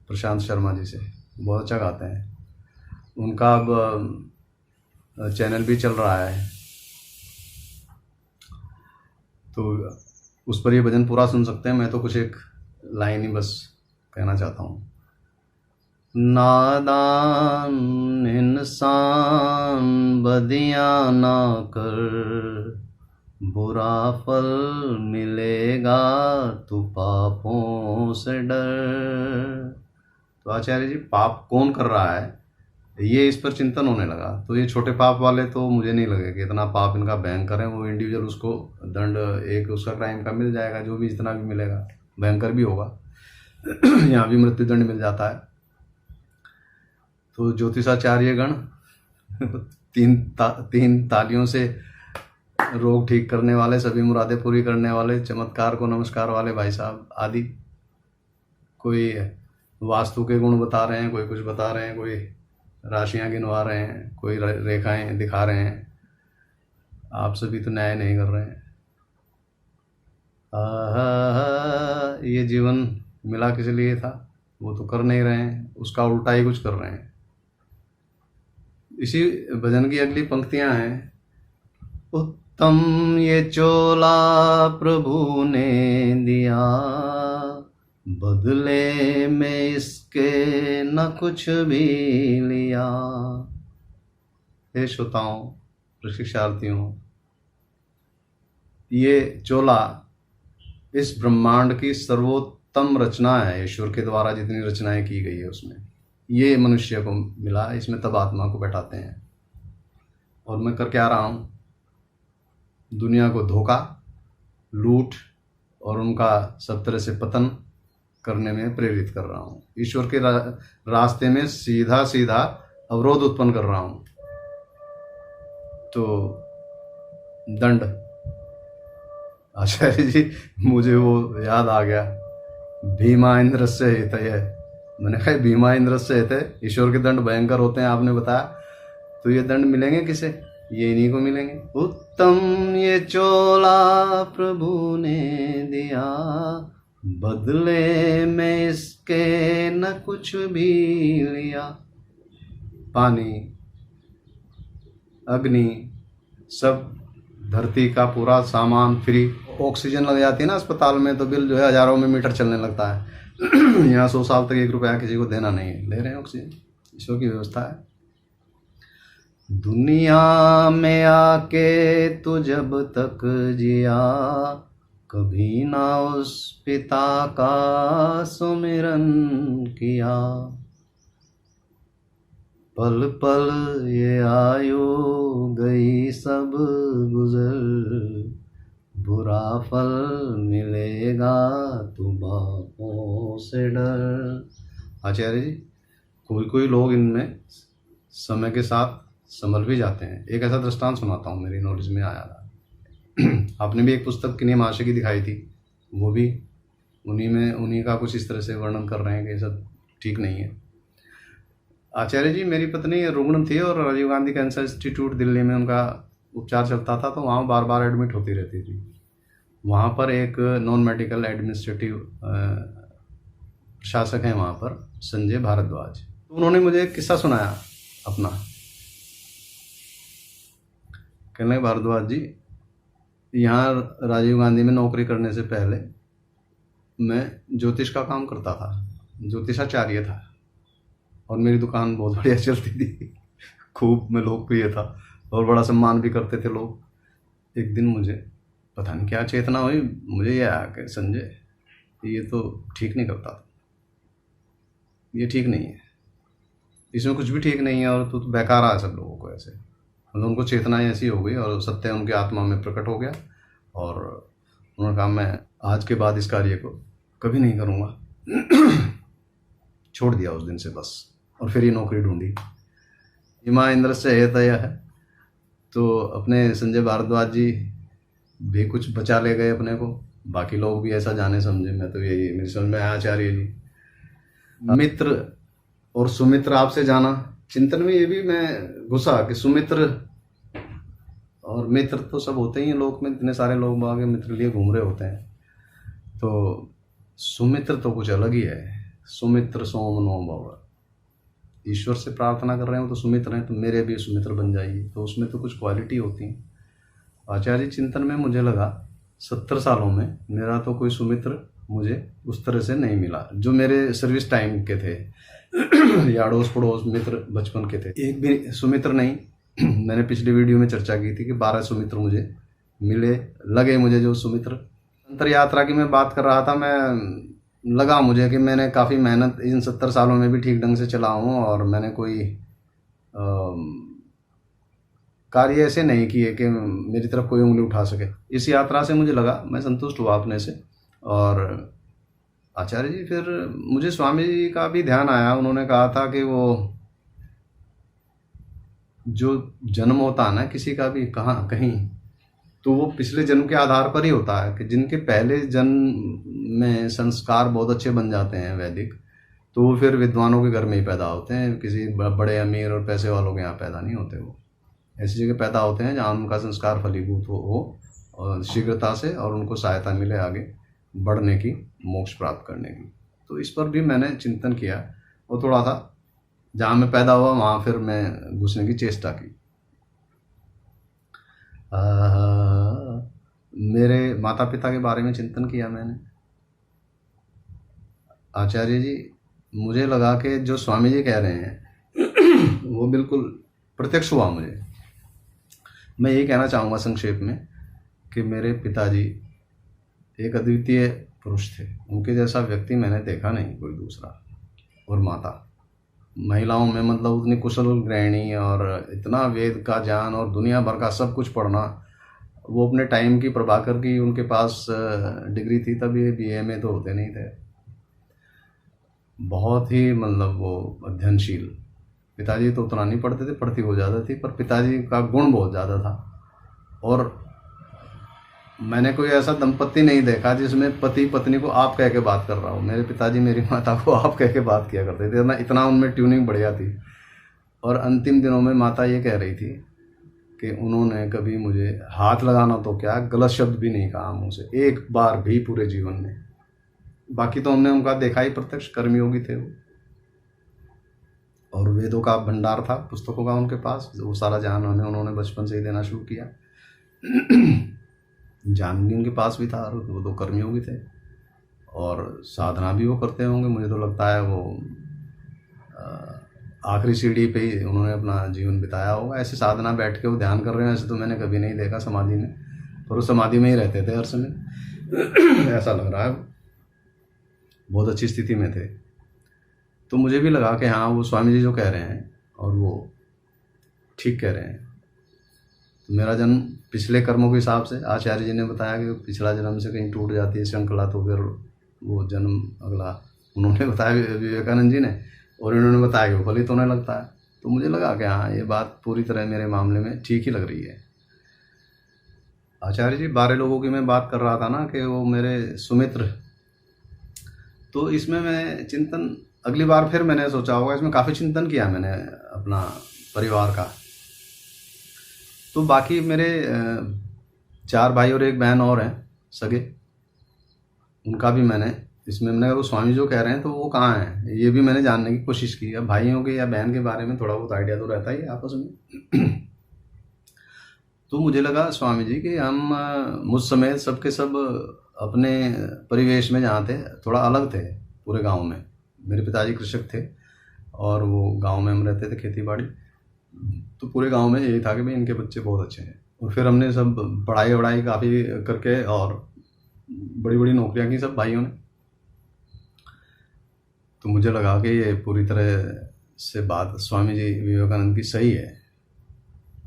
प्रशांत शर्मा जी से, बहुत अच्छा गाते हैं। उनका अब चैनल भी चल रहा है, तो उस पर ये भजन पूरा सुन सकते हैं। मैं तो कुछ एक लाइन ही बस कहना चाहता हूँ। नादान इंसान बदियां ना कर, बुरा फल मिलेगा तू पापों से डर। तो आचार्य जी पाप कौन कर रहा है, ये इस पर चिंतन होने लगा। तो ये छोटे पाप वाले तो मुझे नहीं लगे कि इतना पाप इनका भयंकर है, वो इंडिविजुअल उसको दंड एक उसका क्राइम का मिल जाएगा, जो भी जितना भी मिलेगा भयंकर भी होगा। यहाँ भी मृत्यु दंड मिल जाता है। तो ज्योतिषाचार्य गण 3 तालियों से रोग ठीक करने वाले, सभी मुरादें पूरी करने वाले, चमत्कार को नमस्कार वाले भाई साहब आदि, कोई वास्तु के गुण बता रहे हैं, कोई कुछ बता रहे हैं, कोई राशियां गिनवा रहे हैं, कोई रेखाएं दिखा रहे हैं। आप सभी तो न्याय नहीं कर रहे हैं। ये जीवन मिला किस लिए था, वो तो कर नहीं रहे हैं, उसका उल्टा ही कुछ कर रहे हैं। इसी भजन की अगली पंक्तियां हैं, उत्तम ये चोला प्रभु ने दिया, बदले में इसके न कुछ भी लिया। हे श्रोताओं, प्रशिक्षार्थियों, ये चोला इस ब्रह्मांड की सर्वोत्तम रचना है। ईश्वर के द्वारा जितनी रचनाएं की गई है उसमें ये मनुष्य को मिला। इसमें तब आत्मा को बैठाते हैं। और मैं कर क्या रहा हूँ, दुनिया को धोखा, लूट और उनका सब तरह से पतन करने में प्रेरित कर रहा हूँ। ईश्वर के रास्ते में सीधा सीधा अवरोध उत्पन्न कर रहा हूँ। तो दंड, आचार्य जी मुझे वो याद आ गया, भीमा इंद्र से हित है। मैंने कहा भीमा इंद्र से हित है, ईश्वर के दंड भयंकर होते हैं आपने बताया, तो ये दंड मिलेंगे किसे, ये इन्हीं को मिलेंगे। उत्तम ये चोला प्रभु ने दिया, बदले में इसके न कुछ भी लिया। पानी, अग्नि, सब धरती का पूरा सामान फ्री। ऑक्सीजन लग जाती है ना अस्पताल में, तो बिल जो है हजारों में मीटर चलने लगता है। यहाँ 100 साल तक 1 रुपया किसी को देना नहीं है, ले रहे हैं ऑक्सीजन, ईश्वर की व्यवस्था है। दुनिया में आके तू जब तक जिया, कभी ना उस पिता का सुमिरन किया। पल पल ये आयु गई सब गुजर, बुरा फल मिलेगा तू बापों से डर। आचार्य जी, कोई कोई लोग इनमें समय के साथ संभल भी जाते हैं। एक ऐसा दृष्टांत सुनाता हूँ, मेरी नॉलेज में आया था। आपने भी एक पुस्तक किन्हीं महाशय की दिखाई थी, वो भी उन्हीं का कुछ इस तरह से वर्णन कर रहे हैं कि सब ठीक नहीं है। आचार्य जी, मेरी पत्नी रुग्ण थी और राजीव गांधी कैंसर इंस्टीट्यूट दिल्ली में उनका उपचार चलता था, तो वहाँ बार बार एडमिट होती रहती थी। वहाँ पर एक नॉन मेडिकल एडमिनिस्ट्रेटिव प्रशासक हैं वहाँ पर, संजय भारद्वाज। तो उन्होंने मुझे एक किस्सा सुनाया अपना। कहने भारद्वाज जी, यहाँ राजीव गांधी में नौकरी करने से पहले मैं ज्योतिष का काम करता था, ज्योतिषाचार्य था, और मेरी दुकान बहुत बढ़िया चलती थी। खूब मैं लोकप्रिय था और बड़ा सम्मान भी करते थे लोग। एक दिन मुझे पता नहीं क्या चेतना हुई, मुझे ये आया कि संजय ये तो ठीक नहीं करता, ये ठीक नहीं है, इसमें कुछ भी ठीक नहीं है, और तू तो बेकार आ सब लोगों को ऐसे। मतलब उनको चेतना ऐसी हो गई और सत्य उनकी आत्मा में प्रकट हो गया, और उन्होंने कहा मैं आज के बाद इस कार्य को कभी नहीं करूँगा। छोड़ दिया उस दिन से बस, और फिर ये नौकरी ढूंढी। भीमा इंद्र से हेतय है, तो अपने संजय भारद्वाज जी भी कुछ बचा ले गए अपने को, बाकी लोग भी ऐसा जाने समझे। मैं तो यही मेरी समझ में आया आचार्य जी। मित्र और सुमित्र आपसे जाना, चिंतन में ये भी मैं घुसा कि सुमित्र और मित्र तो सब होते ही हैं लोक में, इतने सारे लोग बाग मित्र लिए घूम रहे होते हैं, तो सुमित्र तो कुछ अलग ही है। सुमित्र सोम नो भव, ईश्वर से प्रार्थना कर रहे हो तो सुमित्र हैं, तो मेरे भी सुमित्र बन जाइए, तो उसमें तो कुछ क्वालिटी होती है। आचार्य चिंतन में मुझे लगा 70 सालों में मेरा तो कोई सुमित्र मुझे उस तरह से नहीं मिला जो मेरे सर्विस टाइम के थे या अड़ोस पड़ोस मित्र बचपन के थे, एक भी सुमित्र नहीं। मैंने पिछली वीडियो में चर्चा की थी कि 12 सुमित्र मुझे मिले, लगे मुझे जो सुमित्र। अंतर यात्रा की मैं बात कर रहा था, मैं लगा मुझे कि मैंने काफ़ी मेहनत इन 70 सालों में भी ठीक ढंग से चला हूँ, और मैंने कोई कार्य ऐसे नहीं किए कि मेरी तरफ कोई उंगली उठा सके। इस यात्रा से मुझे लगा, मैं संतुष्ट हुआ अपने से। और आचार्य जी, फिर मुझे स्वामी जी का भी ध्यान आया। उन्होंने कहा था कि वो जो जन्म होता है ना किसी का भी कहाँ कहीं, तो वो पिछले जन्म के आधार पर ही होता है। कि जिनके पहले जन्म में संस्कार बहुत अच्छे बन जाते हैं वैदिक, तो वो फिर विद्वानों के घर में ही पैदा होते हैं, किसी बड़े अमीर और पैसे वालों के यहाँ पैदा नहीं होते। वो ऐसी जगह पैदा होते हैं जहाँ उनका संस्कार फलीभूत हो और शीघ्रता से, और उनको सहायता मिले आगे बढ़ने की, मोक्ष प्राप्त करने की। तो इस पर भी मैंने चिंतन किया और थोड़ा सा जहाँ मैं पैदा हुआ वहाँ फिर मैं घुसने की चेष्टा की। मेरे माता पिता के बारे में चिंतन किया मैंने। आचार्य जी, मुझे लगा कि जो स्वामी जी कह रहे हैं वो बिल्कुल प्रत्यक्ष हुआ मुझे। मैं यही कहना चाहूँगा संक्षेप में कि मेरे पिताजी एक अद्वितीय पुरुष थे, उनके जैसा व्यक्ति मैंने देखा नहीं कोई दूसरा। और माता महिलाओं में मतलब उतनी कुशल गृहिणी और इतना वेद का ज्ञान और दुनिया भर का सब कुछ पढ़ना। वो अपने टाइम की प्रभाकर की उनके पास डिग्री थी, तब ये बीए में तो होते नहीं थे। बहुत ही मतलब वो अध्ययनशील। पिताजी तो उतना नहीं पढ़ते थे, पढ़ती हो ज़्यादा थी, पर पिताजी का गुण बहुत ज़्यादा था। और मैंने कोई ऐसा दंपत्ति नहीं देखा जिसमें पति पत्नी को आप कह के बात कर रहा हो। मेरे पिताजी मेरी माता को आप कह के बात किया करते थे, इतना उनमें ट्यूनिंग बढ़िया थी। और अंतिम दिनों में माता ये कह रही थी कि उन्होंने कभी मुझे हाथ लगाना तो क्या, गलत शब्द भी नहीं कहा मुँह से, एक बार भी पूरे जीवन में। बाकी तो हमने उनका देखा ही प्रत्यक्ष, कर्मयोगी थे वो। और वेदों का भंडार था, पुस्तकों का उनके पास, वो सारा ज्ञान उन्होंने बचपन से ही देना शुरू किया। ज्ञान भी उनके पास भी था, और वो तो कर्मयोगी थे और साधना भी वो करते होंगे। मुझे तो लगता है वो आखिरी सीढ़ी पे ही उन्होंने अपना जीवन बिताया होगा। ऐसे साधना बैठ के वो ध्यान कर रहे हैं ऐसे तो मैंने कभी नहीं देखा समाधि में, पर वो समाधि में ही रहते थे हर समय। ऐसा लग रहा है बहुत अच्छी स्थिति में थे। तो मुझे भी लगा कि हाँ, वो स्वामी जी जो कह रहे हैं और वो ठीक कह रहे हैं। तो मेरा जन्म पिछले कर्मों के हिसाब से, आचार्य जी ने बताया कि पिछला जन्म से कहीं टूट जाती है श्रृंखला तो फिर वो जन्म अगला, उन्होंने बताया विवेकानंद जी ने, और इन्होंने बताया कि वो फलित होने लगता है। तो मुझे लगा कि हाँ, ये बात पूरी तरह मेरे मामले में ठीक ही लग रही है। आचार्य जी, 12 लोगों की मैं बात कर रहा था ना कि वो मेरे सुमित्र, तो इसमें मैं चिंतन अगली बार फिर मैंने सोचा होगा, इसमें काफ़ी चिंतन किया मैंने अपना परिवार का। तो बाकी मेरे 4 भाई और 1 बहन और हैं सगे, उनका भी मैंने इसमें मैंने वो स्वामी जो कह रहे हैं तो वो कहाँ हैं ये भी मैंने जानने की कोशिश की। अब भाइयों के या बहन के बारे में थोड़ा बहुत आइडिया तो रहता ही है आपस में। तो मुझे लगा स्वामी जी कि हम मुझ समेत सबके सब अपने परिवेश में जहाँ थे थोड़ा अलग थे पूरे गांव में। मेरे पिताजी कृषक थे और वो गांव में हम रहते थे, खेती बाड़ी। तो पूरे गांव में यही था कि भाई इनके बच्चे बहुत अच्छे हैं। और फिर हमने सब पढ़ाई काफ़ी करके और बड़ी बड़ी नौकरियां की सब भाइयों ने। तो मुझे लगा कि ये पूरी तरह से बात स्वामी जी विवेकानंद की सही है।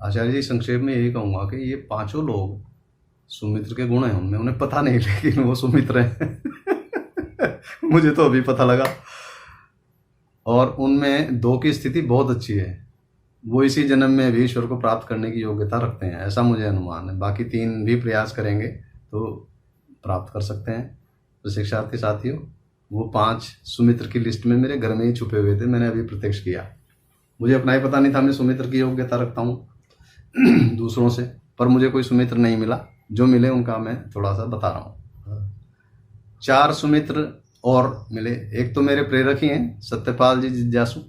आचार्य जी, संक्षेप में यही कहूँगा कि ये 5 लोग सुमित्र के गुण हैं उनमें, उन्हें पता नहीं लेकिन वो सुमित्र हैं। मुझे तो अभी पता लगा। और उनमें 2 की स्थिति बहुत अच्छी है, वो इसी जन्म में भी ईश्वर को प्राप्त करने की योग्यता रखते हैं, ऐसा मुझे अनुमान है। बाकी 3 भी प्रयास करेंगे तो प्राप्त कर सकते हैं। तो शिक्षार्थी साथियों, वो 5 सुमित्र की लिस्ट में मेरे घर में ही छुपे हुए थे, मैंने अभी प्रत्यक्ष किया। मुझे अपना ही पता नहीं था मैं सुमित्र की योग्यता रखता हूँ दूसरों से, पर मुझे कोई सुमित्र नहीं मिला। जो मिले उनका मैं थोड़ा सा बता रहा हूँ। 4 सुमित्र और मिले। एक तो मेरे प्रेरक ही हैं, सत्यपाल जी जिज्ञासु।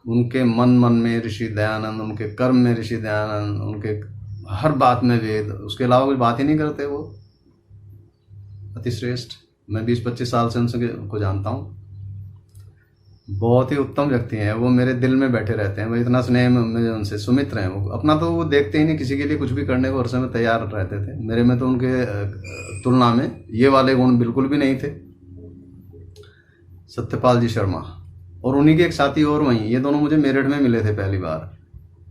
उनके मन में ऋषि दयानंद, उनके कर्म में ऋषि दयानंद, उनके हर बात में वेद, उसके अलावा कोई बात ही नहीं करते। वो अतिश्रेष्ठ। मैं 20-25 साल से उनको जानता हूँ। बहुत ही उत्तम व्यक्ति हैं वो, मेरे दिल में बैठे रहते हैं। वो इतना स्नेह में उनसे सुमित्र हैं। वो अपना तो वो देखते ही नहीं, किसी के लिए कुछ भी करने को हर समय तैयार रहते थे। मेरे में तो उनके तुलना में ये वाले गुण बिल्कुल भी नहीं थे। सत्यपाल जी शर्मा और उन्हीं के एक साथी और वहीं, ये दोनों मुझे मेरठ में मिले थे पहली बार,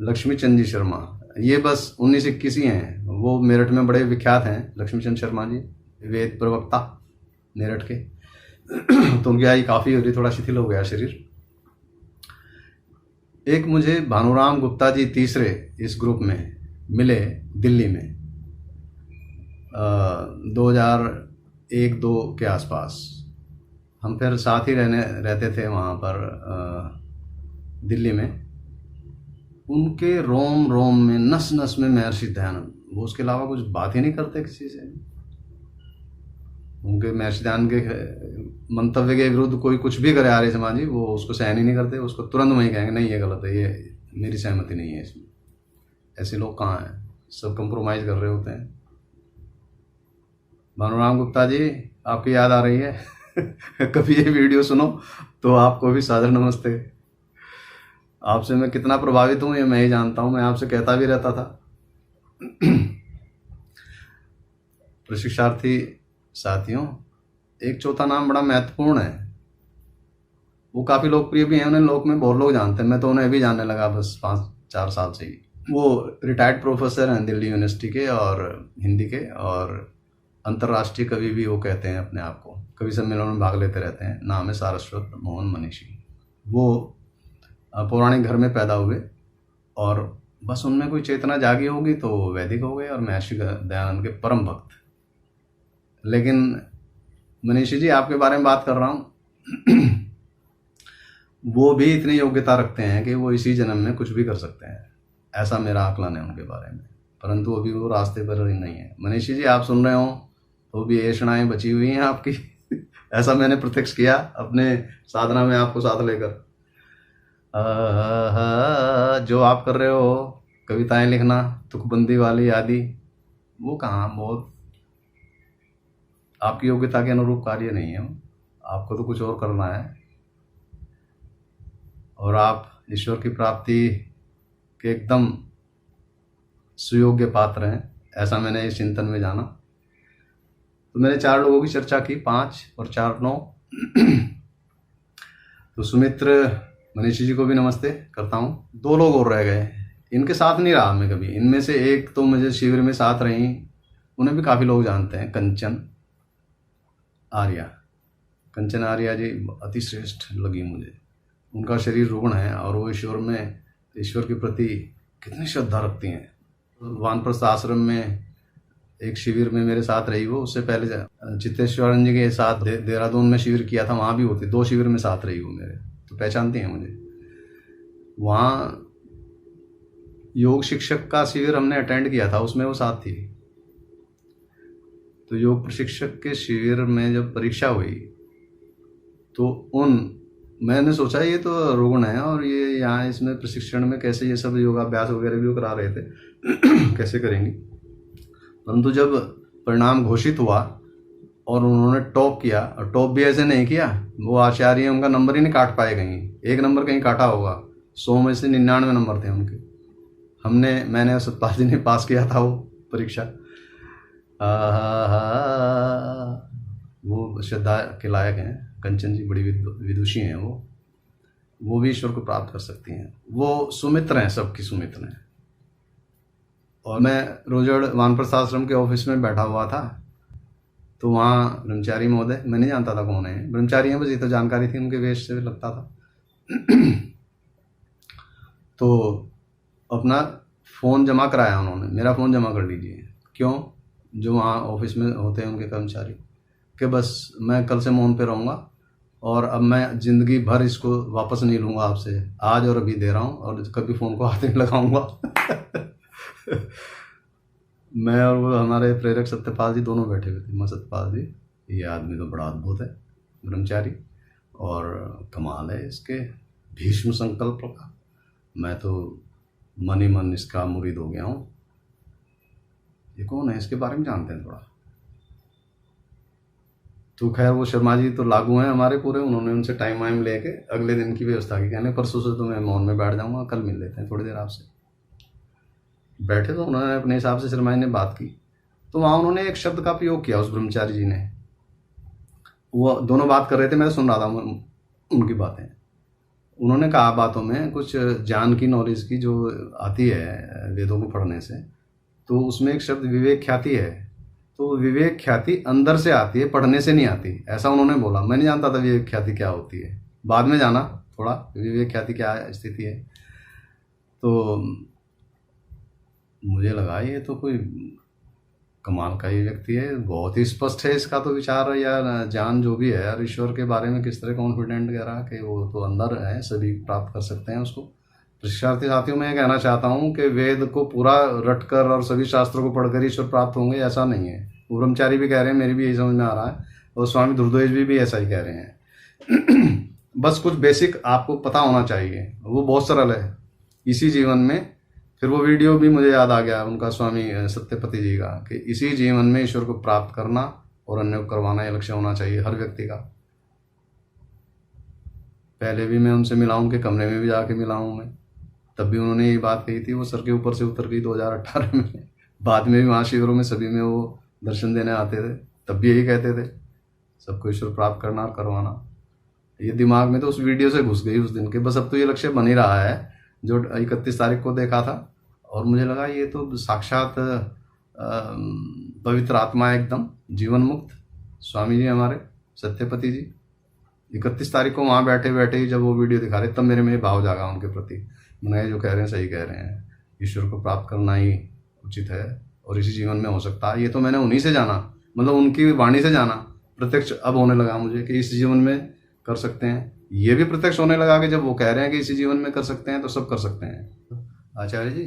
लक्ष्मी चंद जी शर्मा। ये बस 19-21 ही हैं, वो मेरठ में बड़े विख्यात हैं। लक्ष्मी चंद शर्मा जी वेद प्रवक्ता मेरठ के। तो उनकी आयु काफ़ी हो रही, थोड़ा शिथिल हो गया शरीर। एक मुझे भानुराम गुप्ता जी तीसरे इस ग्रुप में मिले दिल्ली में 2001-2 के आसपास। हम फिर साथ ही रहते थे वहाँ पर दिल्ली में। उनके रोम रोम में, नस नस में महर्षि दयानंद। वो उसके अलावा कुछ बात ही नहीं करते किसी से। उनके महर्षिदान के मंतव्य के विरुद्ध कोई कुछ भी करे आर्य समाजी, वो उसको सहन ही नहीं करते, उसको तुरंत वहीं कहेंगे नहीं ये गलत है, ये मेरी सहमति नहीं है इसमें। ऐसे लोग कहाँ हैं, सब कंप्रोमाइज़ कर रहे होते हैं। भानुराम गुप्ता जी, आपकी याद आ रही है कभी ये वीडियो सुनो तो आपको भी सादर नमस्ते। आपसे मैं कितना प्रभावित हूँ ये मैं ही जानता हूँ, मैं आपसे कहता भी रहता था। प्रशिक्षार्थी साथियों, एक चौथा नाम बड़ा महत्वपूर्ण है, वो काफ़ी लोकप्रिय भी हैं, उन्हें लोक में बहुत लोग जानते हैं, मैं तो उन्हें भी जानने लगा बस 5-4 साल से ही। वो रिटायर्ड प्रोफेसर हैं दिल्ली यूनिवर्सिटी के और हिंदी के, और अंतर्राष्ट्रीय कवि भी वो कहते हैं अपने आप को, कवि सम्मेलनों में भाग लेते रहते हैं। नाम है सारस्वत मोहन मनीषी। वो पौराणिक घर में पैदा हुए और बस उनमें कोई चेतना जागी होगी तो वैदिक हो गए और महर्षि दयानंद के परम भक्त। लेकिन मनीषी जी आपके बारे में बात कर रहा हूँ वो भी इतनी योग्यता रखते हैं कि वो इसी जन्म में कुछ भी कर सकते हैं, ऐसा मेरा आकलन है उनके बारे में, परंतु अभी वो रास्ते पर ही नहीं है। मनीषी जी आप सुन रहे हो तो भी ऐषणाएँ बची हुई हैं आपकी ऐसा मैंने प्रत्यक्ष किया अपने साधना में आपको साथ लेकर। जो आप कर रहे हो कविताएं लिखना, तुकबंदी वाली आदि, वो कहाँ, बहुत आपकी योग्यता के अनुरूप कार्य नहीं है। आपको तो कुछ और करना है और आप ईश्वर की प्राप्ति के एकदम सुयोग्य पात्र हैं, ऐसा मैंने इस चिंतन में जाना। तो मैंने 4 लोगों की चर्चा की, 5 और 4 9। तो सुमित्र मनीषी जी को भी नमस्ते करता हूँ। 2 लोग और रह गए, इनके साथ नहीं रहा मैं कभी, इनमें से एक तो मुझे शिविर में साथ रही, उन्हें भी काफ़ी लोग जानते हैं, कंचन आर्या। कंचन आर्या जी अति श्रेष्ठ लगी मुझे, उनका शरीर रुग्ण है और वो ईश्वर के प्रति कितनी श्रद्धा रखती हैं। वानप्रस्थ आश्रम में एक शिविर में मेरे साथ रही वो, उससे पहले चित्तेश्वरन जी के साथ देहरादून में शिविर किया था, वहाँ भी होती, 2 शिविर में साथ रही वो मेरे, तो पहचानती हैं मुझे। वहाँ योग शिक्षक का शिविर हमने अटेंड किया था, उसमें वो साथ थी। तो योग प्रशिक्षक के शिविर में जब परीक्षा हुई तो मैंने सोचा ये तो रुग्ण है और ये यहाँ इसमें प्रशिक्षण में कैसे ये सब योगाभ्यास वगैरह भी करा रहे थे कैसे करेंगी। परंतु जब परिणाम घोषित हुआ और उन्होंने टॉप किया, और टॉप भी ऐसे नहीं किया, वो आचार्य उनका नंबर ही नहीं काट पाए, कहीं 1 नंबर कहीं काटा होगा, 100 में से 99 नंबर थे उनके। मैंने सतपाल जी ने पास किया था वो परीक्षा। वो श्रद्धा के लायक हैं, कंचन जी बड़ी विदुषी हैं, वो भी ईश्वर को प्राप्त कर सकती हैं। वो सुमित्र हैं, सबकी सुमित्र हैं। और मैं रोजड़ वानप्रस्थ आश्रम के ऑफिस में बैठा हुआ था, तो वहाँ ब्रह्मचारी महोदय, मैं नहीं जानता था कौन है, ब्रह्मचारी हैं बस, ये तो जानकारी थी उनके वेश से लगता था तो अपना फ़ोन जमा कराया उन्होंने, मेरा फ़ोन जमा कर लीजिए। क्यों? जो वहाँ ऑफिस में होते हैं उनके कर्मचारी, कि बस मैं कल से मोहन पे रहूँगा और अब मैं ज़िंदगी भर इसको वापस नहीं लूँगा आपसे, आज और अभी दे रहा हूँ और कभी फ़ोन को हाथ नहीं लगाऊँगा मैं और वो हमारे प्रेरक सत्यपाल जी दोनों बैठे हुए थे। मैं सत्यपाल जी, ये आदमी तो बड़ा अद्भुत है, ब्रह्मचारी, और कमाल है इसके भीष्म संकल्प का, मैं तो मन ही मन इसका मुरीद हो गया हूँ। ये कौन है, इसके बारे में जानते हैं थोड़ा? तो खैर वो शर्मा जी तो लागू हैं हमारे पूरे, उन्होंने उनसे टाइम वाइम लेके अगले दिन की व्यवस्था की, कहने परसों से तो मैं मौन में बैठ जाऊँगा, कल मिल लेते हैं थोड़ी देर आपसे। बैठे तो उन्होंने अपने हिसाब से शर्मा जी ने बात की, तो वहाँ उन्होंने एक शब्द का प्रयोग किया उस ब्रह्मचारी जी ने। वो दोनों बात कर रहे थे, मैं सुन रहा था उनकी बातें। उन्होंने कहा बातों में कुछ ज्ञान की, नॉलेज की जो आती है वेदों को पढ़ने से, तो उसमें एक शब्द विवेक ख्याति है। तो विवेक ख्याति अंदर से आती है, पढ़ने से नहीं आती, ऐसा उन्होंने बोला। मैं नहीं जानता था विवेक ख्याति क्या होती है, बाद में जाना थोड़ा विवेक ख्याति क्या स्थिति है। तो मुझे लगा ये तो कोई कमाल का ही व्यक्ति है, बहुत ही स्पष्ट है इसका तो विचार या ज्ञान जो भी है, और ईश्वर के बारे में किस तरह कॉन्फिडेंट कह रहा कि वो तो अंदर है, सभी प्राप्त कर सकते हैं उसको। प्रशिक्षार्थी साथियों, मैं कहना चाहता हूँ कि वेद को पूरा रटकर और सभी शास्त्रों को पढ़कर ईश्वर प्राप्त होंगे, ऐसा नहीं है। वो ब्रह्मचारी भी कह रहे हैं, मेरी भी यही समझ में आ रहा है और स्वामी ध्रुवदेश भी ऐसा ही कह रहे हैं। बस कुछ बेसिक आपको पता होना चाहिए, वो बहुत सरल है इसी जीवन में। फिर वो वीडियो भी मुझे याद आ गया उनका, स्वामी सत्यपति जी का, कि इसी जीवन में ईश्वर को प्राप्त करना और अन्य को करवाना ये लक्ष्य होना चाहिए हर व्यक्ति का। पहले भी मैं उनसे मिला, उनके कमरे में भी जाके मिला हूँ मैं, तब भी उन्होंने यही बात कही थी। वो सर के ऊपर से उतर गई 2018 में। बाद में भी महाशिविरों में सभी में वो दर्शन देने आते थे, तब भी यही कहते थे, सबको ईश्वर प्राप्त करना और करवाना। ये दिमाग में तो उस वीडियो से घुस गई उस दिन के। बस अब तो ये लक्ष्य बन ही रहा है जो 31 तारीख को देखा था, और मुझे लगा ये तो साक्षात पवित्र आत्मा है, एकदम जीवन मुक्त स्वामी जी हमारे सत्यपति जी। 31 तारीख को वहाँ बैठे बैठे ही जब वो वीडियो दिखा रहे, तब मेरे में भाव जागा उनके प्रति। मैंने जो कह रहे हैं सही कह रहे हैं, ईश्वर को प्राप्त करना ही उचित है और इसी जीवन में हो सकता है। ये तो मैंने उन्हीं से जाना, मतलब उनकी वाणी से जाना, प्रत्यक्ष अब होने लगा मुझे कि इस जीवन में कर सकते हैं। ये भी प्रत्यक्ष होने लगा कि जब वो कह रहे हैं कि इसी जीवन में कर सकते हैं तो सब कर सकते हैं। आचार्य जी,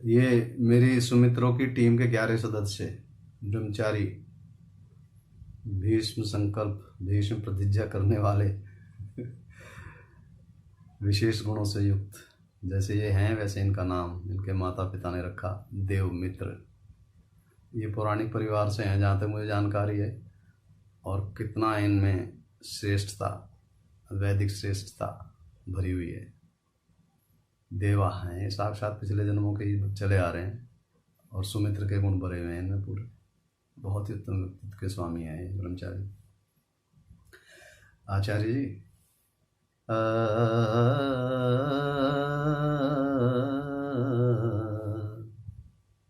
ये मेरी सुमित्रों की टीम के 11 सदस्य, ब्रह्मचारी, भीष्म संकल्प, भीष्म प्रतिज्ञा करने वाले, विशेष गुणों से युक्त, जैसे ये हैं वैसे इनका नाम इनके माता पिता ने रखा, देव मित्र। ये पौराणिक परिवार से हैं जहाँ तक मुझे जानकारी है, और कितना इनमें श्रेष्ठता, वैदिक श्रेष्ठता भरी हुई है। देवा हैं ये, साक्षात पिछले जन्मों के ही चले आ रहे हैं, और सुमित्र के गुण भरे हुए हैं इनमें पूरे। बहुत ही उत्तम व्यक्तित्व के स्वामी हैं ये ब्रह्मचारी। आचार्य जी,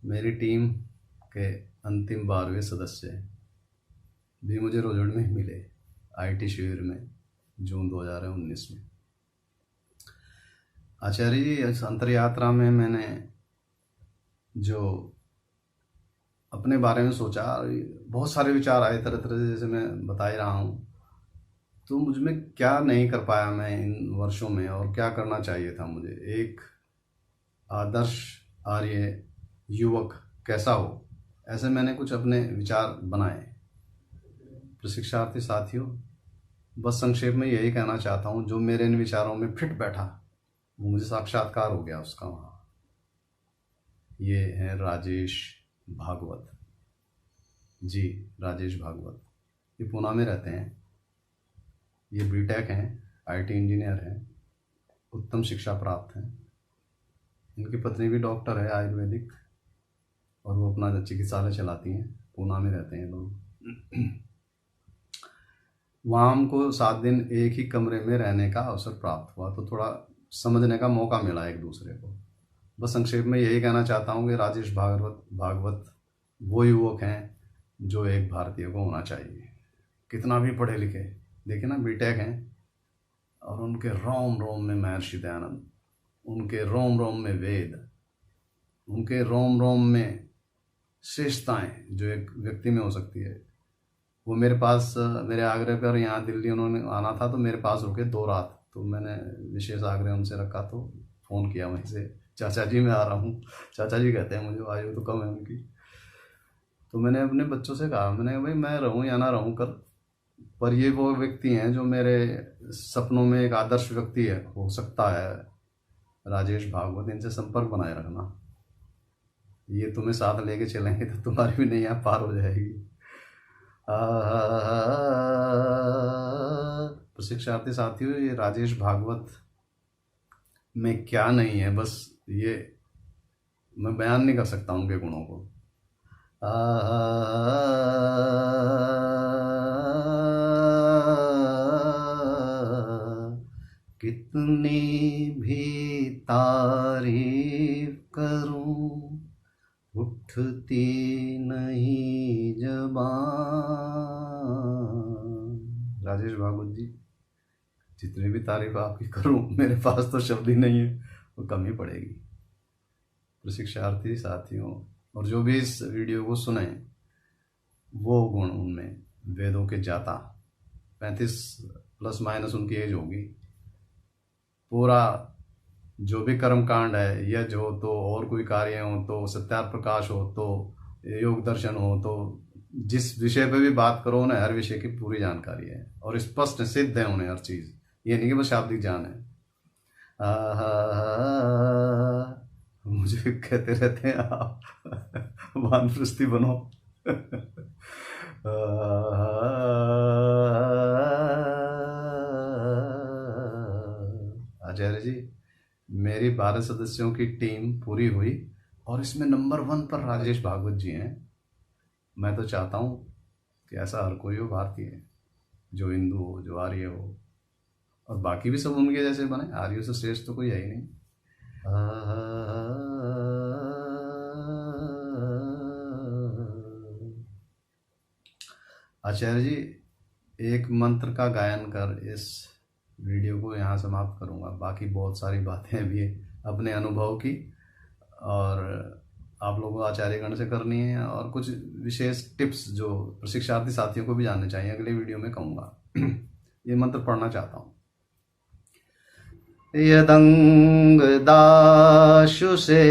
मेरी टीम के अंतिम 12वें सदस्य भी मुझे रोजड़ में मिले आईटी शिविर में जून 2019 में। आचार्य जी, इस अंतर यात्रा में मैंने जो अपने बारे में सोचा, बहुत सारे विचार आए तरह तरह से, जैसे मैं बता ही रहा हूँ। तो मुझ में क्या नहीं कर पाया मैं इन वर्षों में, और क्या करना चाहिए था मुझे। एक आदर्श आर्य युवक कैसा हो, ऐसे मैंने कुछ अपने विचार बनाए। प्रशिक्षार्थी साथियों, बस संक्षेप में यही कहना चाहता हूँ, जो मेरे इन विचारों में फिट बैठा वो मुझे साक्षात्कार हो गया उसका वहाँ। ये है राजेश भागवत जी। राजेश भागवत ये पुणे में रहते हैं, ये बीटेक हैं, आईटी इंजीनियर हैं, उत्तम शिक्षा प्राप्त हैं। इनकी पत्नी भी डॉक्टर है आयुर्वेदिक, और वो अपना चिकित्सालय चलाती हैं, पुणे में रहते हैं लोग। वहाँ हमको 7 दिन एक ही कमरे में रहने का अवसर प्राप्त हुआ, तो थोड़ा समझने का मौका मिला एक दूसरे को। बस संक्षेप में यही कहना चाहता हूँ कि राजेश भागवत वो युवक हैं जो एक भारतीय को होना चाहिए, कितना भी पढ़े लिखे। देखिए ना, बीटेक हैं, और उनके रोम रोम में महर्षि दयानंद, उनके रोम रोम में वेद, उनके रोम रोम में श्रेष्ठताएँ जो एक व्यक्ति में हो सकती है। वो मेरे पास, मेरे आग्रह पर यहाँ दिल्ली उन्होंने आना था, तो मेरे पास रुके 2 रात। तो मैंने विशेष आग्रह उनसे रखा, तो फ़ोन किया वहीं से, चाचा जी मैं आ रहा हूँ। चाचा जी कहते हैं मुझे, आयु तो कम है उनकी। तो मैंने अपने बच्चों से कहा, मैंने कहा भाई मैं रहूँ या ना रहूँ कर, पर ये वो व्यक्ति हैं जो मेरे सपनों में एक आदर्श व्यक्ति है, हो सकता है राजेश भागवत। इनसे संपर्क बनाए रखना, ये तुम्हें साथ लेके चलेंगे तो तुम्हारी भी नैया पार हो जाएगी। प्रशिक्षार्थी साथियों, ये राजेश भागवत में क्या नहीं है, बस ये मैं बयान नहीं कर सकता उनके गुणों को। कितनी भी तारीफ करूं, उठती नहीं ज़बान। राजेश भागवत जी, जितनी भी तारीफ आपकी करूं, मेरे पास तो शब्द ही नहीं है, वो कम ही पड़ेगी। प्रशिक्षार्थी साथियों, और जो भी इस वीडियो को सुने, वो गुण उनमें, वेदों के जाता, 35 प्लस माइनस उनकी एज होगी। पूरा जो भी कर्म कांड है, यज्ञ हो तो, और कोई कार्य हो तो, सत्यार्थ प्रकाश हो तो, योग दर्शन हो तो, जिस विषय पे भी बात करो उन्हें हर विषय की पूरी जानकारी है और स्पष्ट सिद्ध है उन्हें हर चीज़। ये नहीं कि बस शाब्दिक ज्ञान है। मुझे कहते रहते हैं आप वानप्रस्थी बनो। आचार्य जी, मेरी 12 सदस्यों की टीम पूरी हुई और इसमें नंबर 1 पर राजेश भागवत जी हैं। मैं तो चाहता हूँ कि ऐसा हर कोई हो भारतीय, जो हिंदू हो, जो आर्य हो, और बाकी भी सब उनके जैसे बने। आर्यों से श्रेष्ठ तो कोई है ही नहीं। आचार्य जी, एक मंत्र का गायन कर इस वीडियो को यहाँ समाप्त करूँगा। बाकी बहुत सारी बातें भी अपने अनुभव की और आप लोगों को आचार्यगण से करनी है, और कुछ विशेष टिप्स जो प्रशिक्षार्थी साथियों को भी जानने चाहिए, अगले वीडियो में कहूँगा। ये मंत्र पढ़ना चाहता हूँ। यदंग दाशु से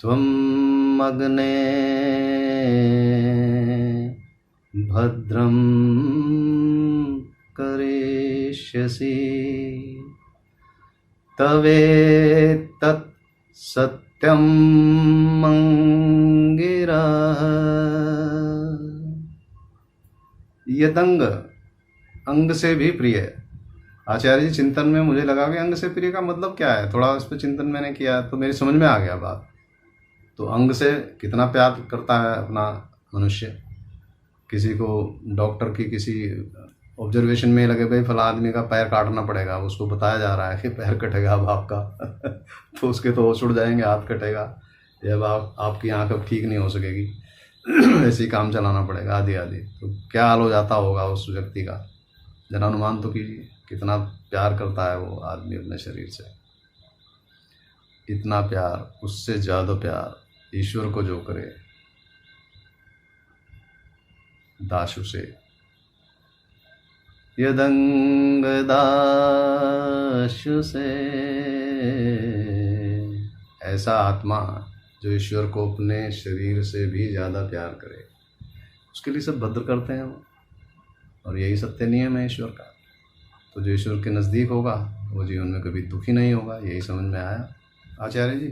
त्वम् अग्ने भद्रं करिष्यसि तवेतत् सत्यं मंगिरा। यदंग, अंग से भी प्रिय। आचार्य जी, चिंतन में मुझे लगा कि अंग से प्रिय का मतलब क्या है। थोड़ा इस पर चिंतन मैंने किया तो मेरी समझ में आ गया बात। तो अंग से कितना प्यार करता है अपना मनुष्य। किसी को डॉक्टर की किसी ऑब्जर्वेशन में लगे भाई फला आदमी का पैर काटना पड़ेगा, उसको बताया जा रहा है कि पैर कटेगा अब आपका तो उसके तो होश उड़ जाएंगे, हाथ कटेगा, या आपकी आँख अब ठीक नहीं हो सकेगी ऐसे ही काम चलाना पड़ेगा आदि आदि। तो क्या हाल हो जाता होगा उस व्यक्ति का, जरा अनुमान तो कीजिए। कितना प्यार करता है वो आदमी अपने शरीर से। इतना प्यार, उससे ज़्यादा प्यार ईश्वर को जो करे दाशु से। यदंग दाशु से, ऐसा आत्मा जो ईश्वर को अपने शरीर से भी ज़्यादा प्यार करे, उसके लिए सब भद्र करते हैं वो। और यही सत्य नियम है ईश्वर का। तो जो ईश्वर के नज़दीक होगा वो जीवन में कभी दुखी नहीं होगा। यही समझ में आया। आचार्य जी,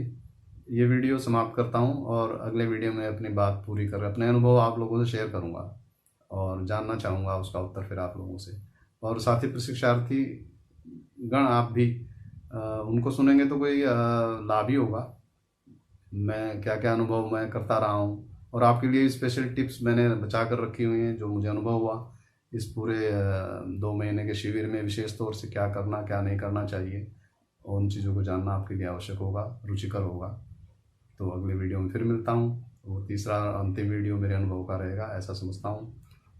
ये वीडियो समाप्त करता हूँ और अगले वीडियो में अपनी बात पूरी कर अपने अनुभव आप लोगों से शेयर करूँगा और जानना चाहूँगा उसका उत्तर फिर आप लोगों से। और साथी प्रशिक्षार्थी गण आप भी उनको सुनेंगे तो कोई लाभ ही होगा। मैं क्या क्या अनुभव मैं करता रहा हूँ, और आपके लिए स्पेशल टिप्स मैंने बचा कर रखी हुई हैं जो मुझे अनुभव हुआ इस पूरे 2 महीने के शिविर में। विशेष तौर से क्या करना क्या नहीं करना चाहिए, और उन चीज़ों को जानना आपके लिए आवश्यक होगा, रुचिकर होगा। तो अगले वीडियो में फिर मिलता हूँ। वो तीसरा अंतिम वीडियो मेरे अनुभव का रहेगा, ऐसा समझता हूँ।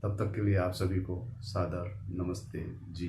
तब तक के लिए आप सभी को सादर नमस्ते जी।